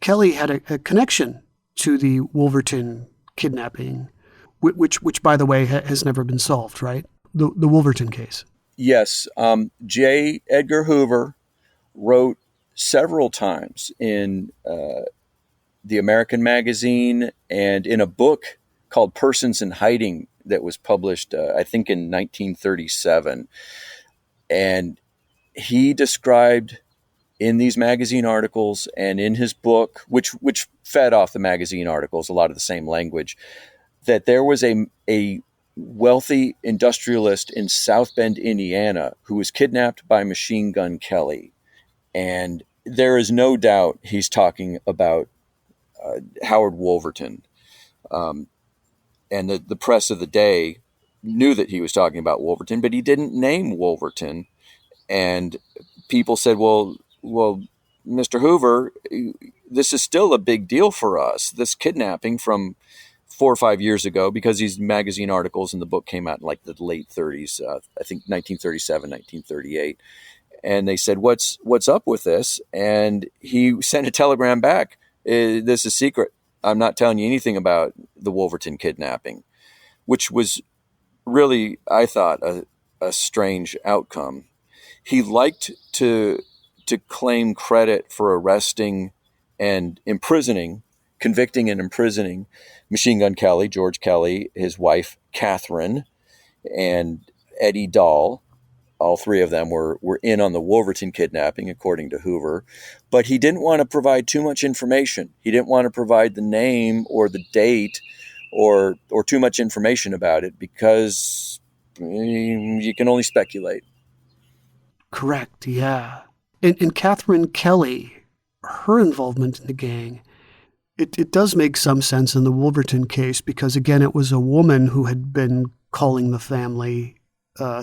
Kelly had a connection to the Woolverton kidnapping, which by the way, has never been solved, right? The Woolverton case. Yes. J. Edgar Hoover wrote several times in the American Magazine and in a book called Persons in Hiding that was published, I think, in 1937. And he described in these magazine articles and in his book, which fed off the magazine articles, a lot of the same language, that there was a wealthy industrialist in South Bend, Indiana, who was kidnapped by Machine Gun Kelly. And there is no doubt he's talking about Howard Woolverton. And the press of the day knew that he was talking about Woolverton, but he didn't name Woolverton. And people said, well, Mr. Hoover, this is still a big deal for us, this kidnapping from 4 or 5 years ago, because these magazine articles in the book came out in like the late 30s, I think 1937, 1938. And they said, what's up with this? And he sent a telegram back. This is secret. I'm not telling you anything about the Woolverton kidnapping, which was really, I thought, a strange outcome. He liked to claim credit for arresting and convicting and imprisoning Machine Gun Kelly, George Kelly, his wife, Catherine, and Eddie Dahl. All three of them were in on the Woolverton kidnapping, according to Hoover. But he didn't want to provide too much information. He didn't want to provide the name or the date or too much information about it, because you can only speculate. Correct, yeah. And Catherine Kelly, her involvement in the gang, it does make some sense in the Woolverton case, because, again, it was a woman who had been calling the family,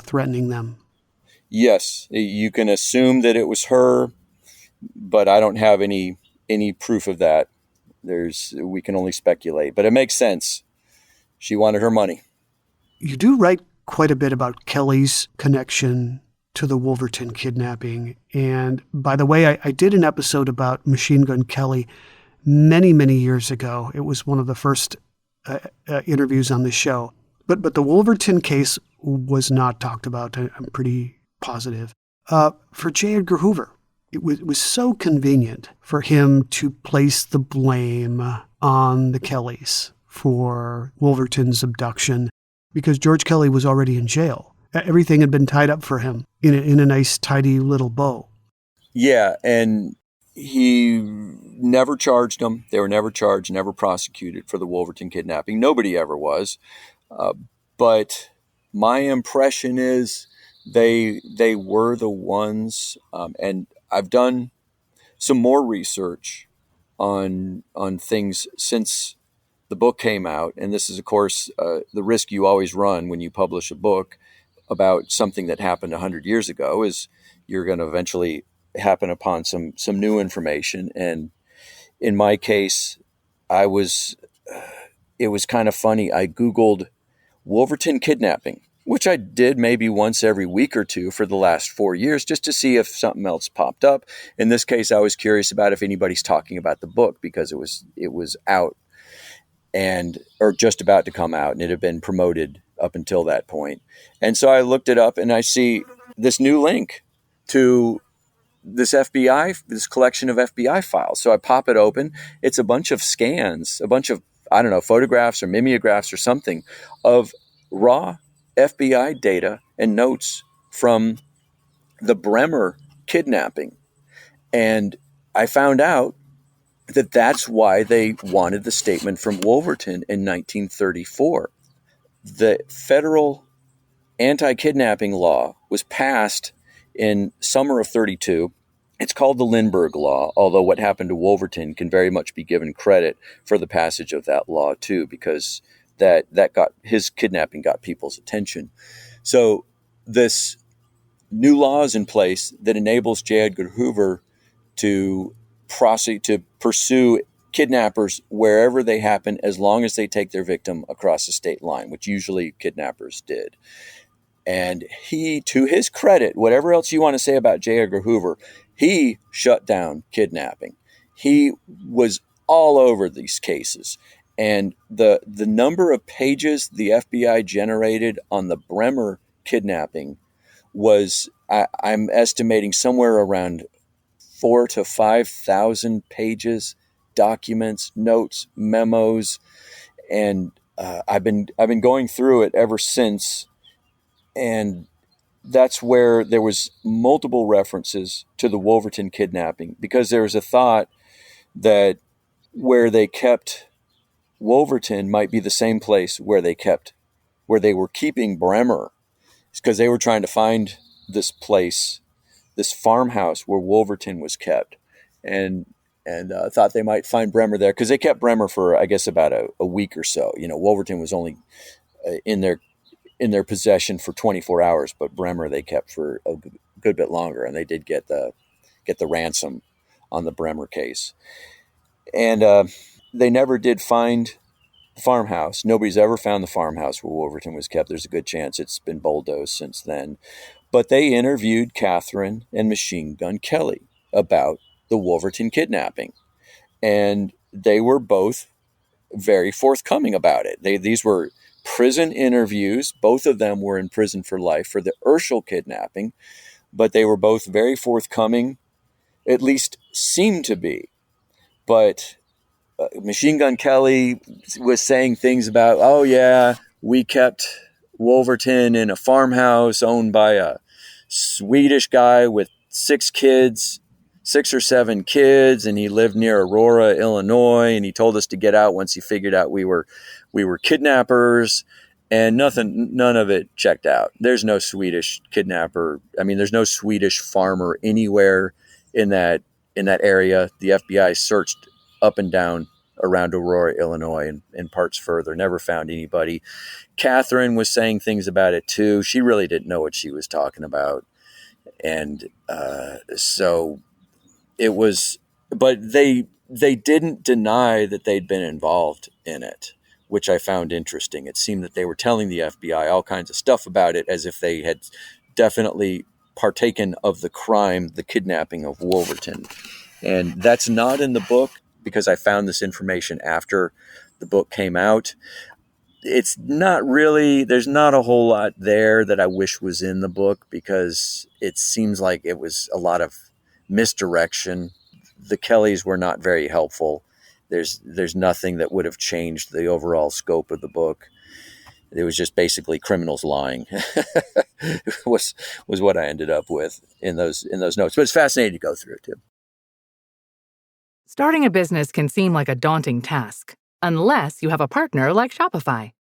threatening them. Yes, you can assume that it was her, but I don't have any proof of that. We can only speculate, but it makes sense. She wanted her money. You do write quite a bit about Kelly's connection to the Woolverton kidnapping. And by the way, I did an episode about Machine Gun Kelly many, many years ago. It was one of the first interviews on the show. But the Woolverton case was not talked about. I'm pretty positive. For J. Edgar Hoover, it was so convenient for him to place the blame on the Kellys for Woolverton's abduction, because George Kelly was already in jail. Everything had been tied up for him in a nice, tidy little bow. Yeah, and he never charged them. They were never charged, never prosecuted for the Woolverton kidnapping. Nobody ever was. But my impression is they were the ones, and I've done some more research on things since the book came out. And this is, of course, the risk you always run when you publish a book about something that happened 100 years ago, is you're going to eventually happen upon some new information. And in my case, it was kind of funny. I Googled Woolverton kidnapping, which I did maybe once every week or two for the last 4 years, just to see if something else popped up. In this case, I was curious about if anybody's talking about the book, because it was out or just about to come out, and it had been promoted up until that point. And so I looked it up, and I see this new link to this collection of FBI files. So I pop it open. It's a bunch of scans, a bunch of, I don't know, photographs or mimeographs or something of raw FBI data and notes from the Bremer kidnapping. And I found out that that's why they wanted the statement from Woolverton in 1934. The federal anti-kidnapping law was passed in summer of 32. It's called the Lindbergh Law, although what happened to Woolverton can very much be given credit for the passage of that law too, because that got his kidnapping got people's attention. So this new law is in place that enables J. Edgar Hoover to pursue kidnappers wherever they happen, as long as they take their victim across the state line, which usually kidnappers did. And he, to his credit, whatever else you want to say about J. Edgar Hoover, he shut down kidnapping. He was all over these cases. And the number of pages the FBI generated on the Bremer kidnapping was, I'm estimating, somewhere around 4,000 to 5,000 pages, documents, notes, memos, and I've been going through it ever since. And that's where there was multiple references to the Woolverton kidnapping, because there was a thought that where they kept Woolverton might be the same place where they were keeping Bremer. It's because they were trying to find this place, this farmhouse where Woolverton was kept, and thought they might find Bremer there, because they kept Bremer for, I guess, about a week or so. Woolverton was only in their possession for 24 hours, but Bremer they kept for a good bit longer, and they did get the ransom on the Bremer case. And they never did find the farmhouse. Nobody's ever found the farmhouse where Woolverton was kept. There's a good chance it's been bulldozed since then. But they interviewed Catherine and Machine Gun Kelly about the Woolverton kidnapping, and they were both very forthcoming about it. These were prison interviews. Both of them were in prison for life for the Urschel kidnapping, but they were both very forthcoming, at least seemed to be. But Machine Gun Kelly was saying things about, oh yeah, we kept Woolverton in a farmhouse owned by a Swedish guy with 6 or 7 kids, and he lived near Aurora, Illinois, and he told us to get out once he figured out we were kidnappers. And none of it checked out. There's no Swedish kidnapper. I mean, there's no Swedish farmer anywhere in that area. The FBI searched up and down around Aurora, Illinois, and parts further. Never found anybody. Catherine was saying things about it too. She really didn't know what she was talking about. And so it was, but they didn't deny that they'd been involved in it, which I found interesting. It seemed that they were telling the FBI all kinds of stuff about it, as if they had definitely partaken of the crime, the kidnapping of Woolverton. And that's not in the book, because I found this information after the book came out. It's not really, there's not a whole lot there that I wish was in the book, because it seems like it was a lot of misdirection. The Kellys were not very helpful. There's nothing that would have changed the overall scope of the book. It was just basically criminals lying was what I ended up with in those notes. But it's fascinating to go through it too. Starting a business can seem like a daunting task, unless you have a partner like Shopify.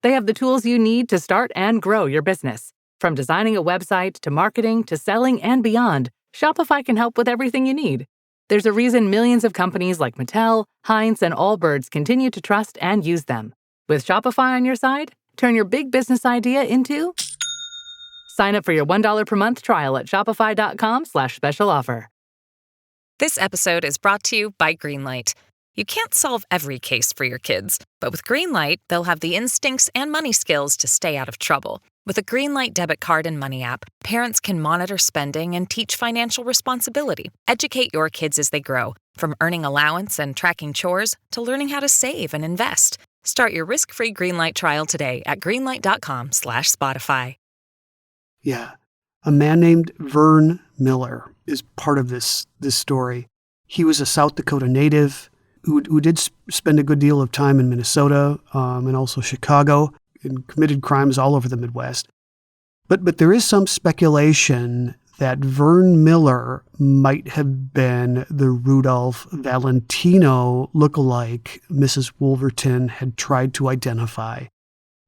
They have the tools you need to start and grow your business. From designing a website to marketing to selling and beyond, Shopify can help with everything you need. There's a reason millions of companies like Mattel, Heinz, and Allbirds continue to trust and use them. With Shopify on your side, turn your big business idea into... Sign up for your $1 per month trial at shopify.com/special offer. This episode is brought to you by Greenlight. You can't solve every case for your kids, but with Greenlight, they'll have the instincts and money skills to stay out of trouble. With a Greenlight debit card and money app, parents can monitor spending and teach financial responsibility. Educate your kids as they grow, from earning allowance and tracking chores to learning how to save and invest. Start your risk-free Greenlight trial today at greenlight.com/Spotify. Yeah. A man named Vern Miller is part of this story. He was a South Dakota native who did spend a good deal of time in Minnesota and also Chicago, and committed crimes all over the Midwest. But there is some speculation that Vern Miller might have been the Rudolph Valentino lookalike Mrs. Woolverton had tried to identify.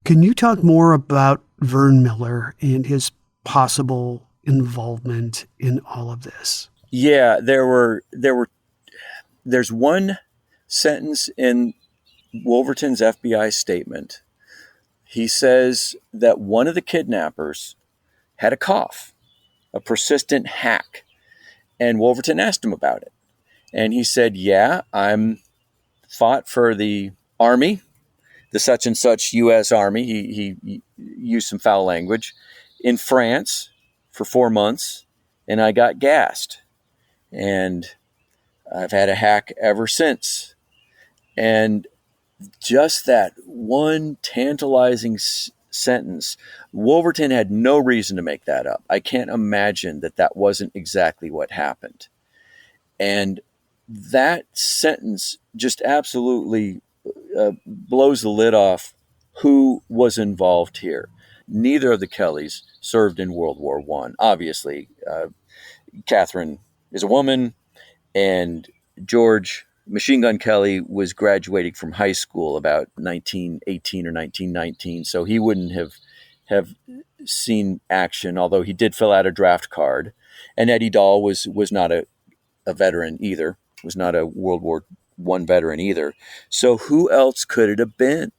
Can you talk more about Vern Miller and his possible involvement in all of this? Yeah, there's one sentence in Woolverton's FBI statement. He says that one of the kidnappers had a cough, a persistent hack, and Woolverton asked him about it. And he said, yeah, I'm fought for the Army, the such and such U.S. Army. He used some foul language in France for 4 months, and I got gassed. And I've had a hack ever since. And just that one tantalizing sentence, Woolverton had no reason to make that up. I can't imagine that wasn't exactly what happened. And that sentence just absolutely blows the lid off who was involved here. Neither of the Kellys served in World War I. Obviously, Catherine is a woman, and George Machine Gun Kelly was graduating from high school about 1918 or 1919, so he wouldn't have seen action, although he did fill out a draft card. And Eddie Dahl was not a veteran either, was not a World War I veteran either. So who else could it have been?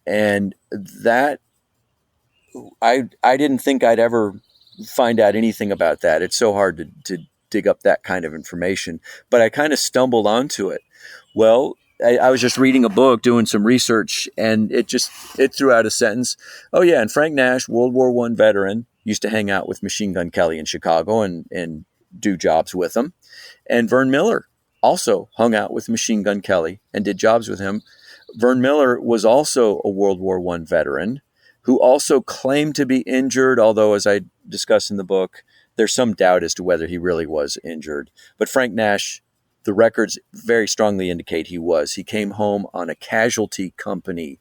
And that, I didn't think I'd ever find out anything about that. It's so hard to dig up that kind of information, but I kind of stumbled onto it. Well, I was just reading a book, doing some research, and it threw out a sentence. Oh yeah, and Frank Nash, World War I veteran, used to hang out with Machine Gun Kelly in Chicago and do jobs with him. And Vern Miller also hung out with Machine Gun Kelly and did jobs with him. Vern Miller was also a World War I veteran who also claimed to be injured, although, as I discussed in the book, there's some doubt as to whether he really was injured. But Frank Nash, the records very strongly indicate he was. He came home on a casualty company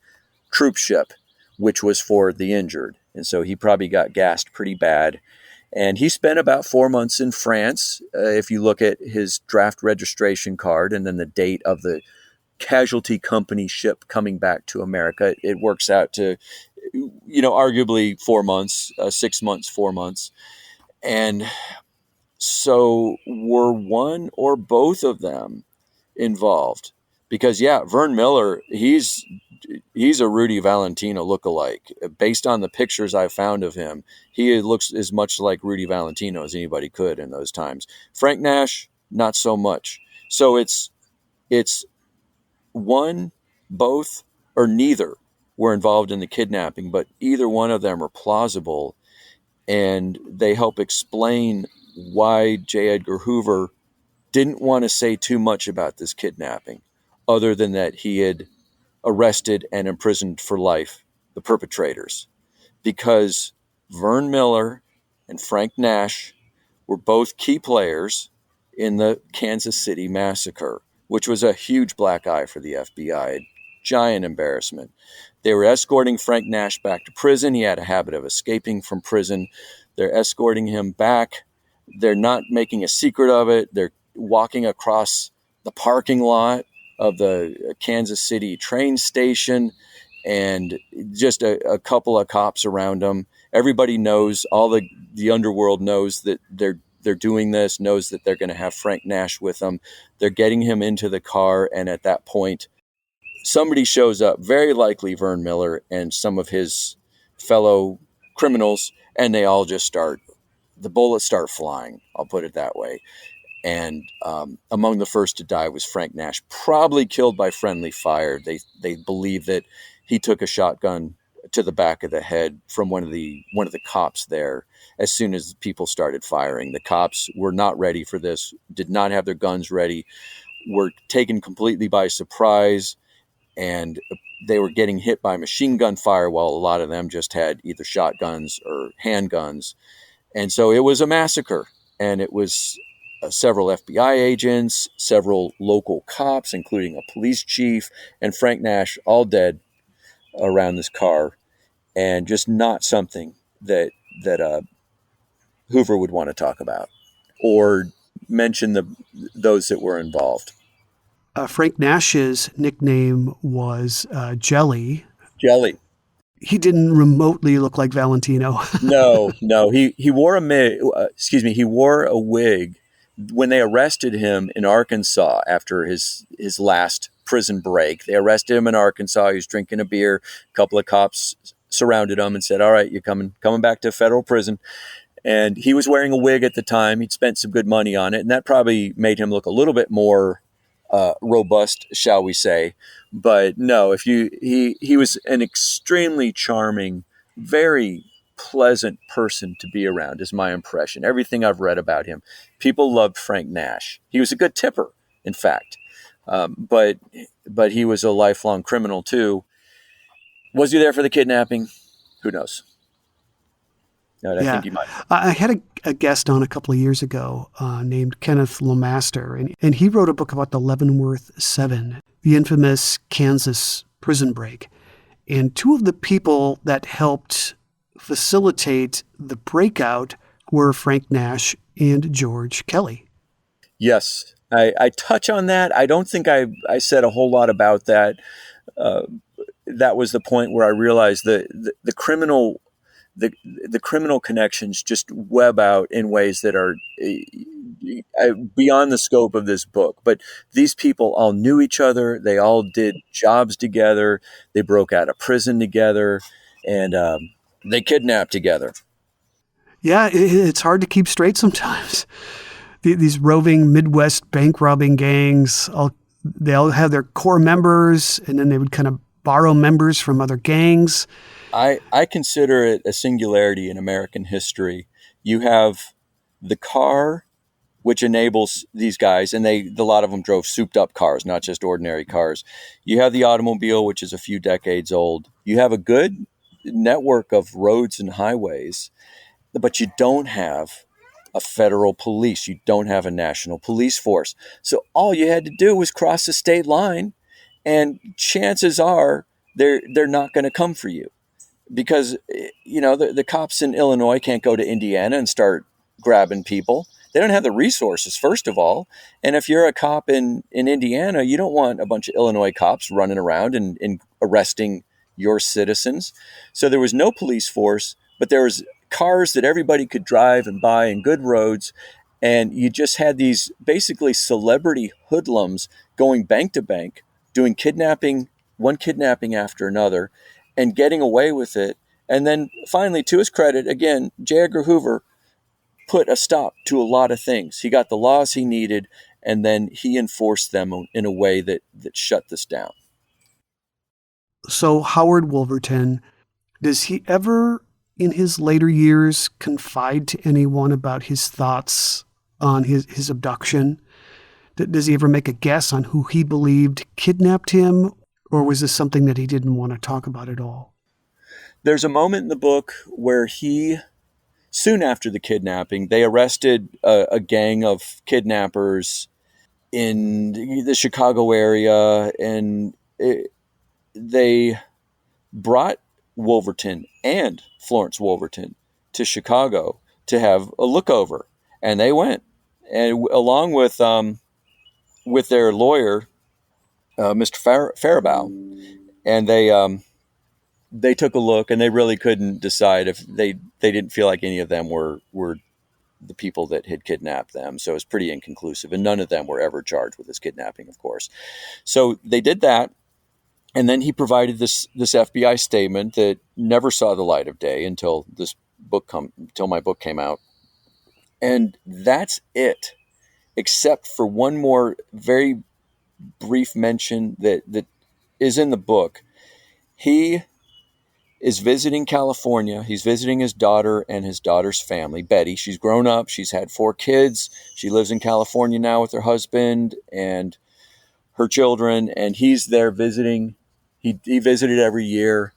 troop ship, which was for the injured. And so he probably got gassed pretty bad. And he spent about 4 months in France. If you look at his draft registration card and then the date of the casualty company ship coming back to America, it works out to, arguably 4 months, 6 months, 4 months. And so were one or both of them involved? Because, yeah, Vern Miller, he's a Rudy Valentino lookalike. Based on the pictures I found of him, he looks as much like Rudy Valentino as anybody could in those times. Frank Nash, not so much. So it's one, both, or neither were involved in the kidnapping, but either one of them are plausible. And they help explain why J. Edgar Hoover didn't want to say too much about this kidnapping, other than that he had arrested and imprisoned for life the perpetrators. Because Vern Miller and Frank Nash were both key players in the Kansas City massacre, which was a huge black eye for the FBI, a giant embarrassment. They were escorting Frank Nash back to prison. He had a habit of escaping from prison. They're escorting him back. They're not making a secret of it. They're walking across the parking lot of the Kansas City train station, and just a couple of cops around them. Everybody knows, all the underworld knows that they're doing this, knows that they're going to have Frank Nash with them. They're getting him into the car, and at that point, somebody shows up, very likely Vern Miller and some of his fellow criminals, and they all just the bullets start flying, I'll put it that way. And among the first to die was Frank Nash, probably killed by friendly fire. They believe that he took a shotgun to the back of the head from one of the cops there as soon as people started firing. The cops were not ready for this, did not have their guns ready, were taken completely by surprise, and they were getting hit by machine gun fire while a lot of them just had either shotguns or handguns. And so it was a massacre, and it was several FBI agents, several local cops, including a police chief, and Frank Nash, all dead around this car, and just not something that Hoover would want to talk about or mention those that were involved. Frank Nash's nickname was Jelly. Jelly. He didn't remotely look like Valentino. No. He wore he wore a wig when they arrested him in Arkansas after his last prison break. They arrested him in Arkansas. He was drinking a beer. A couple of cops surrounded him and said, "All right, you're coming back to federal prison." And he was wearing a wig at the time. He'd spent some good money on it, and that probably made him look a little bit more robust, shall we say. But no, he was an extremely charming, very pleasant person to be around, is my impression. Everything I've read about him, people loved Frank Nash. He was a good tipper, in fact, but he was a lifelong criminal too. Was he there for the kidnapping? Who knows? No, I think he might. I had a guest on a couple of years ago named Kenneth Lemaster, and he wrote a book about the Leavenworth Seven, the infamous Kansas prison break. And two of the people that helped facilitate the breakout were Frank Nash and George Kelly. Yes, I touch on that. I don't think I said a whole lot about that. That was the point where I realized the criminal connections just web out in ways that are beyond the scope of this book. But these people all knew each other. They all did jobs together. They broke out of prison together, and they kidnapped together. Yeah, it's hard to keep straight sometimes. These roving Midwest bank robbing gangs, they all have their core members, and then they would kind of borrow members from other gangs. I consider it a singularity in American history. You have the car, which enables these guys, and a lot of them drove souped up cars, not just ordinary cars. You have the automobile, which is a few decades old. You have a good network of roads and highways, but you don't have a federal police. You don't have a national police force. So all you had to do was cross the state line, and chances are they're not going to come for you. Because, the cops in Illinois can't go to Indiana and start grabbing people. They don't have the resources, first of all. And if you're a cop in Indiana, you don't want a bunch of Illinois cops running around and arresting your citizens. So there was no police force, but there was cars that everybody could drive and buy and good roads. And you just had these basically celebrity hoodlums going bank to bank, doing one kidnapping after another, and getting away with it. And then finally, to his credit, again, J. Edgar Hoover put a stop to a lot of things. He got the laws he needed, and then he enforced them in a way that shut this down. So Howard Woolverton, does he ever, in his later years, confide to anyone about his thoughts on his abduction? Does he ever make a guess on who he believed kidnapped him? Or was this something that he didn't want to talk about at all? There's a moment in the book where soon after the kidnapping, they arrested a gang of kidnappers in the Chicago area, and they brought Woolverton and Florence Woolverton to Chicago to have a look over. And they went, and along with their lawyer, Mr. Faribault, and they took a look, and they really couldn't decide if they didn't feel like any of them were the people that had kidnapped them. So it was pretty inconclusive, and none of them were ever charged with this kidnapping, of course. So they did that, and then he provided this FBI statement that never saw the light of day until my book came out, and that's it, except for one more very brief mention that is in the book. He is visiting California. He's visiting his daughter and his daughter's family, Betty. She's grown up. She's had 4 kids. She lives in California now with her husband and her children, and he's there visiting. He visited every year,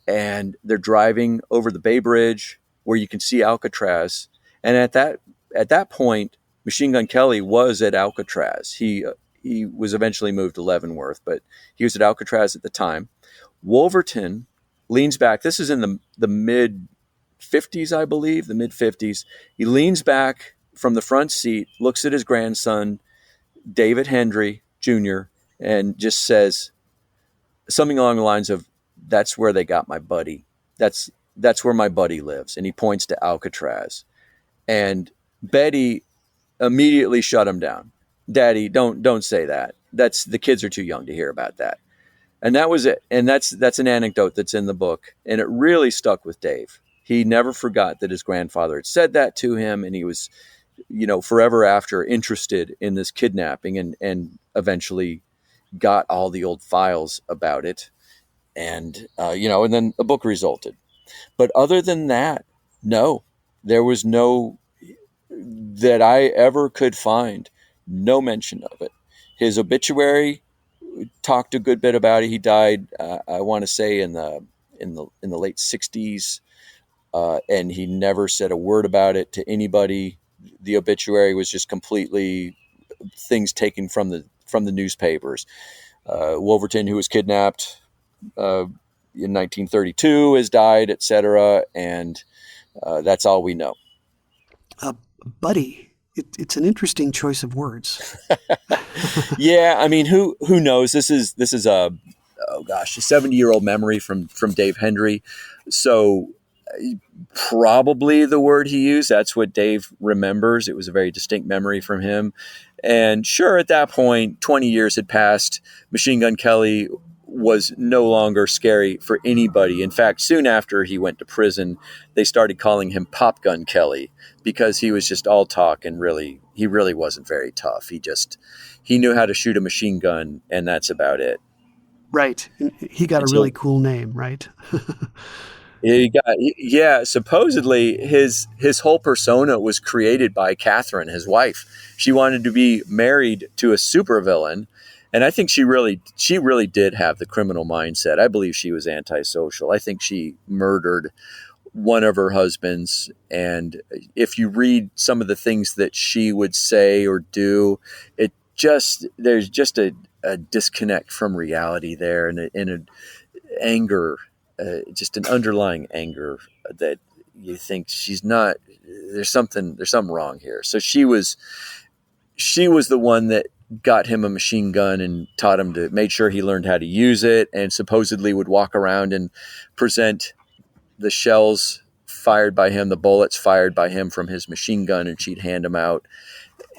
and they're driving over the Bay Bridge where you can see Alcatraz, And at that point, Machine Gun Kelly was at Alcatraz. He was eventually moved to Leavenworth, but he was at Alcatraz at the time. Woolverton leans back. This is in the mid 50s, I believe, the mid 50s. He leans back from the front seat, looks at his grandson, David Hendry Jr., and just says something along the lines of, "That's where they got my buddy. That's where my buddy lives." And he points to Alcatraz. And Betty immediately shut him down. "Daddy, don't say that. The kids are too young to hear about that." And that was it. And that's an anecdote that's in the book. And it really stuck with Dave. He never forgot that his grandfather had said that to him, and he was, forever after interested in this kidnapping, and eventually got all the old files about it. And, and then a book resulted. But other than that, no, there was no, that I ever could find, no mention of it. His obituary talked a good bit about it. He died, I want to say in the late 60s. And he never said a word about it to anybody. The obituary was just completely things taken from the newspapers. Woolverton, who was kidnapped in 1932, has died, etc. And that's all we know. Buddy, it's an interesting choice of words. Yeah, I mean, who knows? This is a 70-year-old memory from Dave Hendry. So probably the word he used, that's what Dave remembers. It was a very distinct memory from him. And sure, at that point, 20 years had passed. Machine Gun Kelly was no longer scary for anybody. In fact, soon after he went to prison, they started calling him Pop Gun Kelly, because he was just all talk, and he really wasn't very tough. He knew how to shoot a machine gun, and that's about it. Right. He got a really cool name, right? Supposedly his whole persona was created by Catherine, his wife. She wanted to be married to a supervillain, and I think she really did have the criminal mindset. I believe she was antisocial. I think she murdered one of her husbands, and if you read some of the things that she would say or do, there's just a disconnect from reality there, and an anger. Just an underlying anger that you think she's not. There's something wrong here. So she was the one that got him a machine gun and taught him made sure he learned how to use it, and supposedly would walk around and present the shells fired by him, the bullets fired by him from his machine gun, and she'd hand them out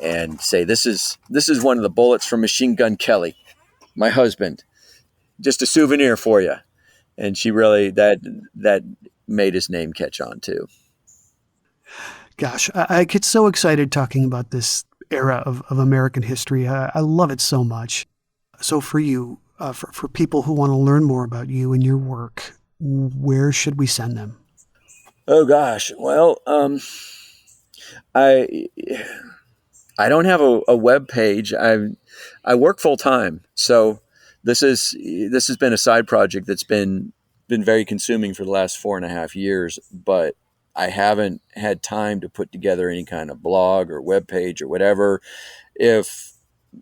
and say, "This is one of the bullets from Machine Gun Kelly, my husband. Just a souvenir for you." And she really, that made his name catch on too. Gosh, I get so excited talking about this era of American history. I love it so much. So for you, for people who want to learn more about you and your work, where should we send them? Oh gosh, well, I don't have a web page. I work full time, so this has been a side project that's been very consuming for the last 4.5 years, but I haven't had time to put together any kind of blog or web page or whatever. If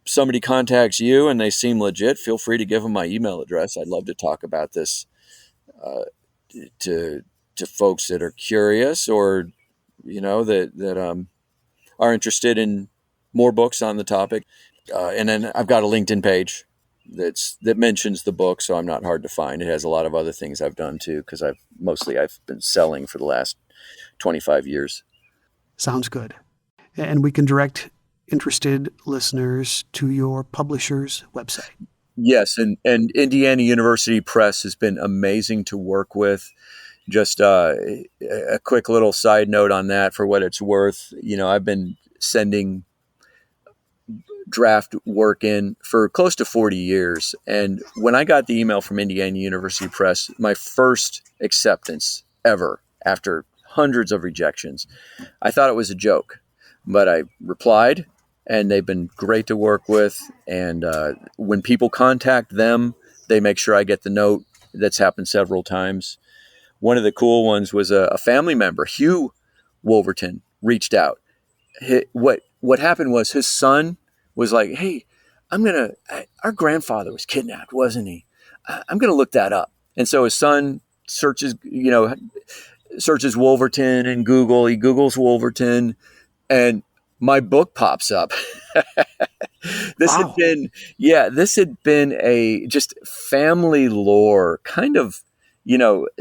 somebody contacts you and they seem legit, feel free to give them my email address. I'd love to talk about this to folks that are curious, or that are interested in more books on the topic. And then I've got a LinkedIn page that mentions the book, so I'm not hard to find. It has a lot of other things I've done too, because I've been selling for the last 25 years. Sounds good. And we can direct interested listeners to your publisher's website. Yes, and Indiana University Press has been amazing to work with. Just a quick little side note on that, for what it's worth. I've been sending draft work in for close to 40 years. And when I got the email from Indiana University Press, my first acceptance ever after hundreds of rejections, I thought it was a joke, but I replied, and they've been great to work with. And when people contact them, they make sure I get the note. That's happened several times. One of the cool ones was a family member, Hugh Woolverton, reached out. What happened was his son was like, hey, our grandfather was kidnapped, wasn't he? I'm going to look that up. And so his son searches Woolverton in Google. He Googles Woolverton, and my book pops up. This had been a just family lore, kind of,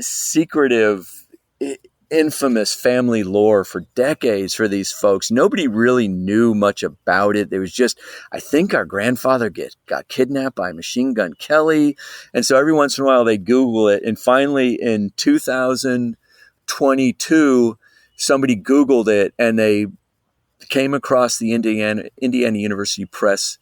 secretive, infamous family lore for decades for these folks. Nobody really knew much about it. There was just, I think our grandfather got kidnapped by Machine Gun Kelly. And so every once in a while they Google it. And finally in 2022, somebody Googled it and they came across the Indiana University Press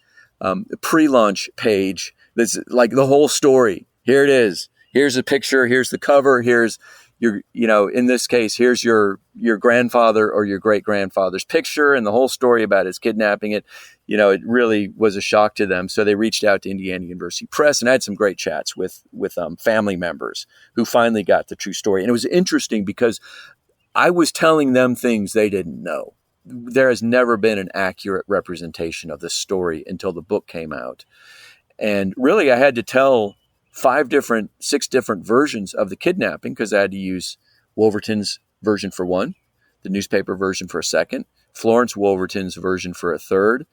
pre-launch page. That's like the whole story. Here it is. Here's a picture. Here's the cover. Here's your, in this case, here's your grandfather or your great grandfather's picture and the whole story about his kidnapping. It really was a shock to them. So they reached out to Indiana University Press, and I had some great chats with family members who finally got the true story. And it was interesting because I was telling them things they didn't know. There has never been an accurate representation of this story until the book came out. And really, I had to tell 6 different versions of the kidnapping because I had to use Woolverton's version for one, the newspaper version for a second, Florence Woolverton's version for a third,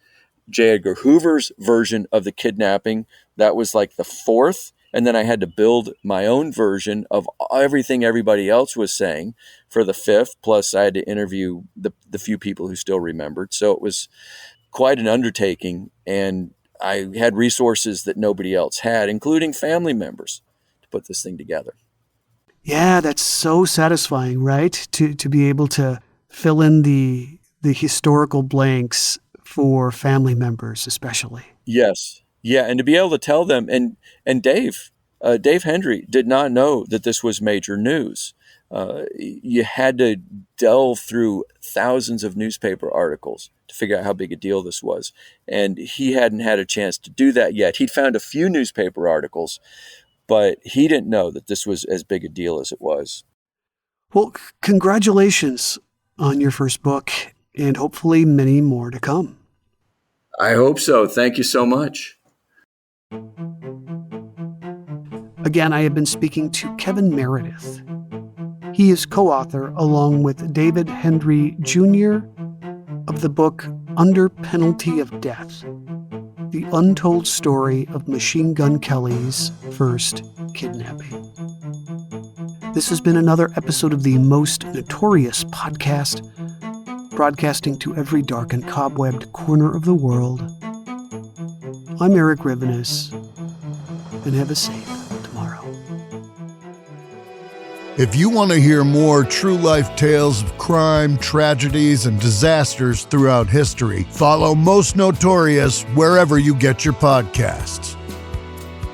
J. Edgar Hoover's version of the kidnapping. That was like the fourth. And then I had to build my own version of everything everybody else was saying for the fifth. Plus I had to interview the few people who still remembered. So it was quite an undertaking. And I had resources that nobody else had, including family members, to put this thing together. Yeah, that's so satisfying, right? To be able to fill in the historical blanks for family members, especially. Yes. Yeah, and to be able to tell them, and Dave Hendry did not know that this was major news. You had to delve through thousands of newspaper articles to figure out how big a deal this was. And he hadn't had a chance to do that yet. He'd found a few newspaper articles, but he didn't know that this was as big a deal as it was. Well, congratulations on your first book, and hopefully many more to come. I hope so. Thank you so much. Again, I have been speaking to Kevin Meredith. He is co-author, along with David Hendry Jr., of the book Under Penalty of Death, the untold story of Machine Gun Kelly's first kidnapping. This has been another episode of the Most Notorious podcast, broadcasting to every dark and cobwebbed corner of the world. I'm Erik Rivenes, and have a safe tomorrow. If you want to hear more true-life tales of crime, tragedies, and disasters throughout history, follow Most Notorious wherever you get your podcasts.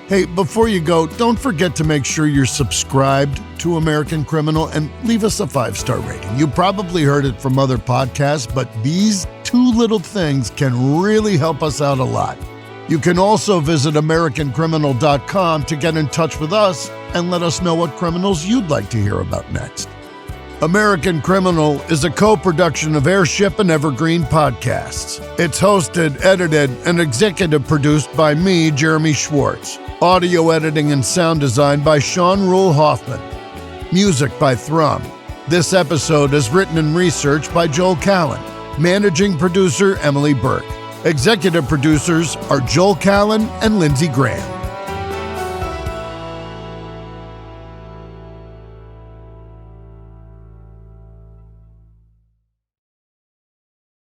Hey, before you go, don't forget to make sure you're subscribed to American Criminal and leave us a 5-star rating. You probably heard it from other podcasts, but these 2 little things can really help us out a lot. You can also visit AmericanCriminal.com to get in touch with us and let us know what criminals you'd like to hear about next. American Criminal is a co-production of Airship and Evergreen Podcasts. It's hosted, edited, and executive produced by me, Jeremy Schwartz. Audio editing and sound design by Sean Rule Hoffman. Music by Thrum. This episode is written and researched by Joel Callan. Managing producer Emily Burke. Executive producers are Joel Callan and Lindsey Graham.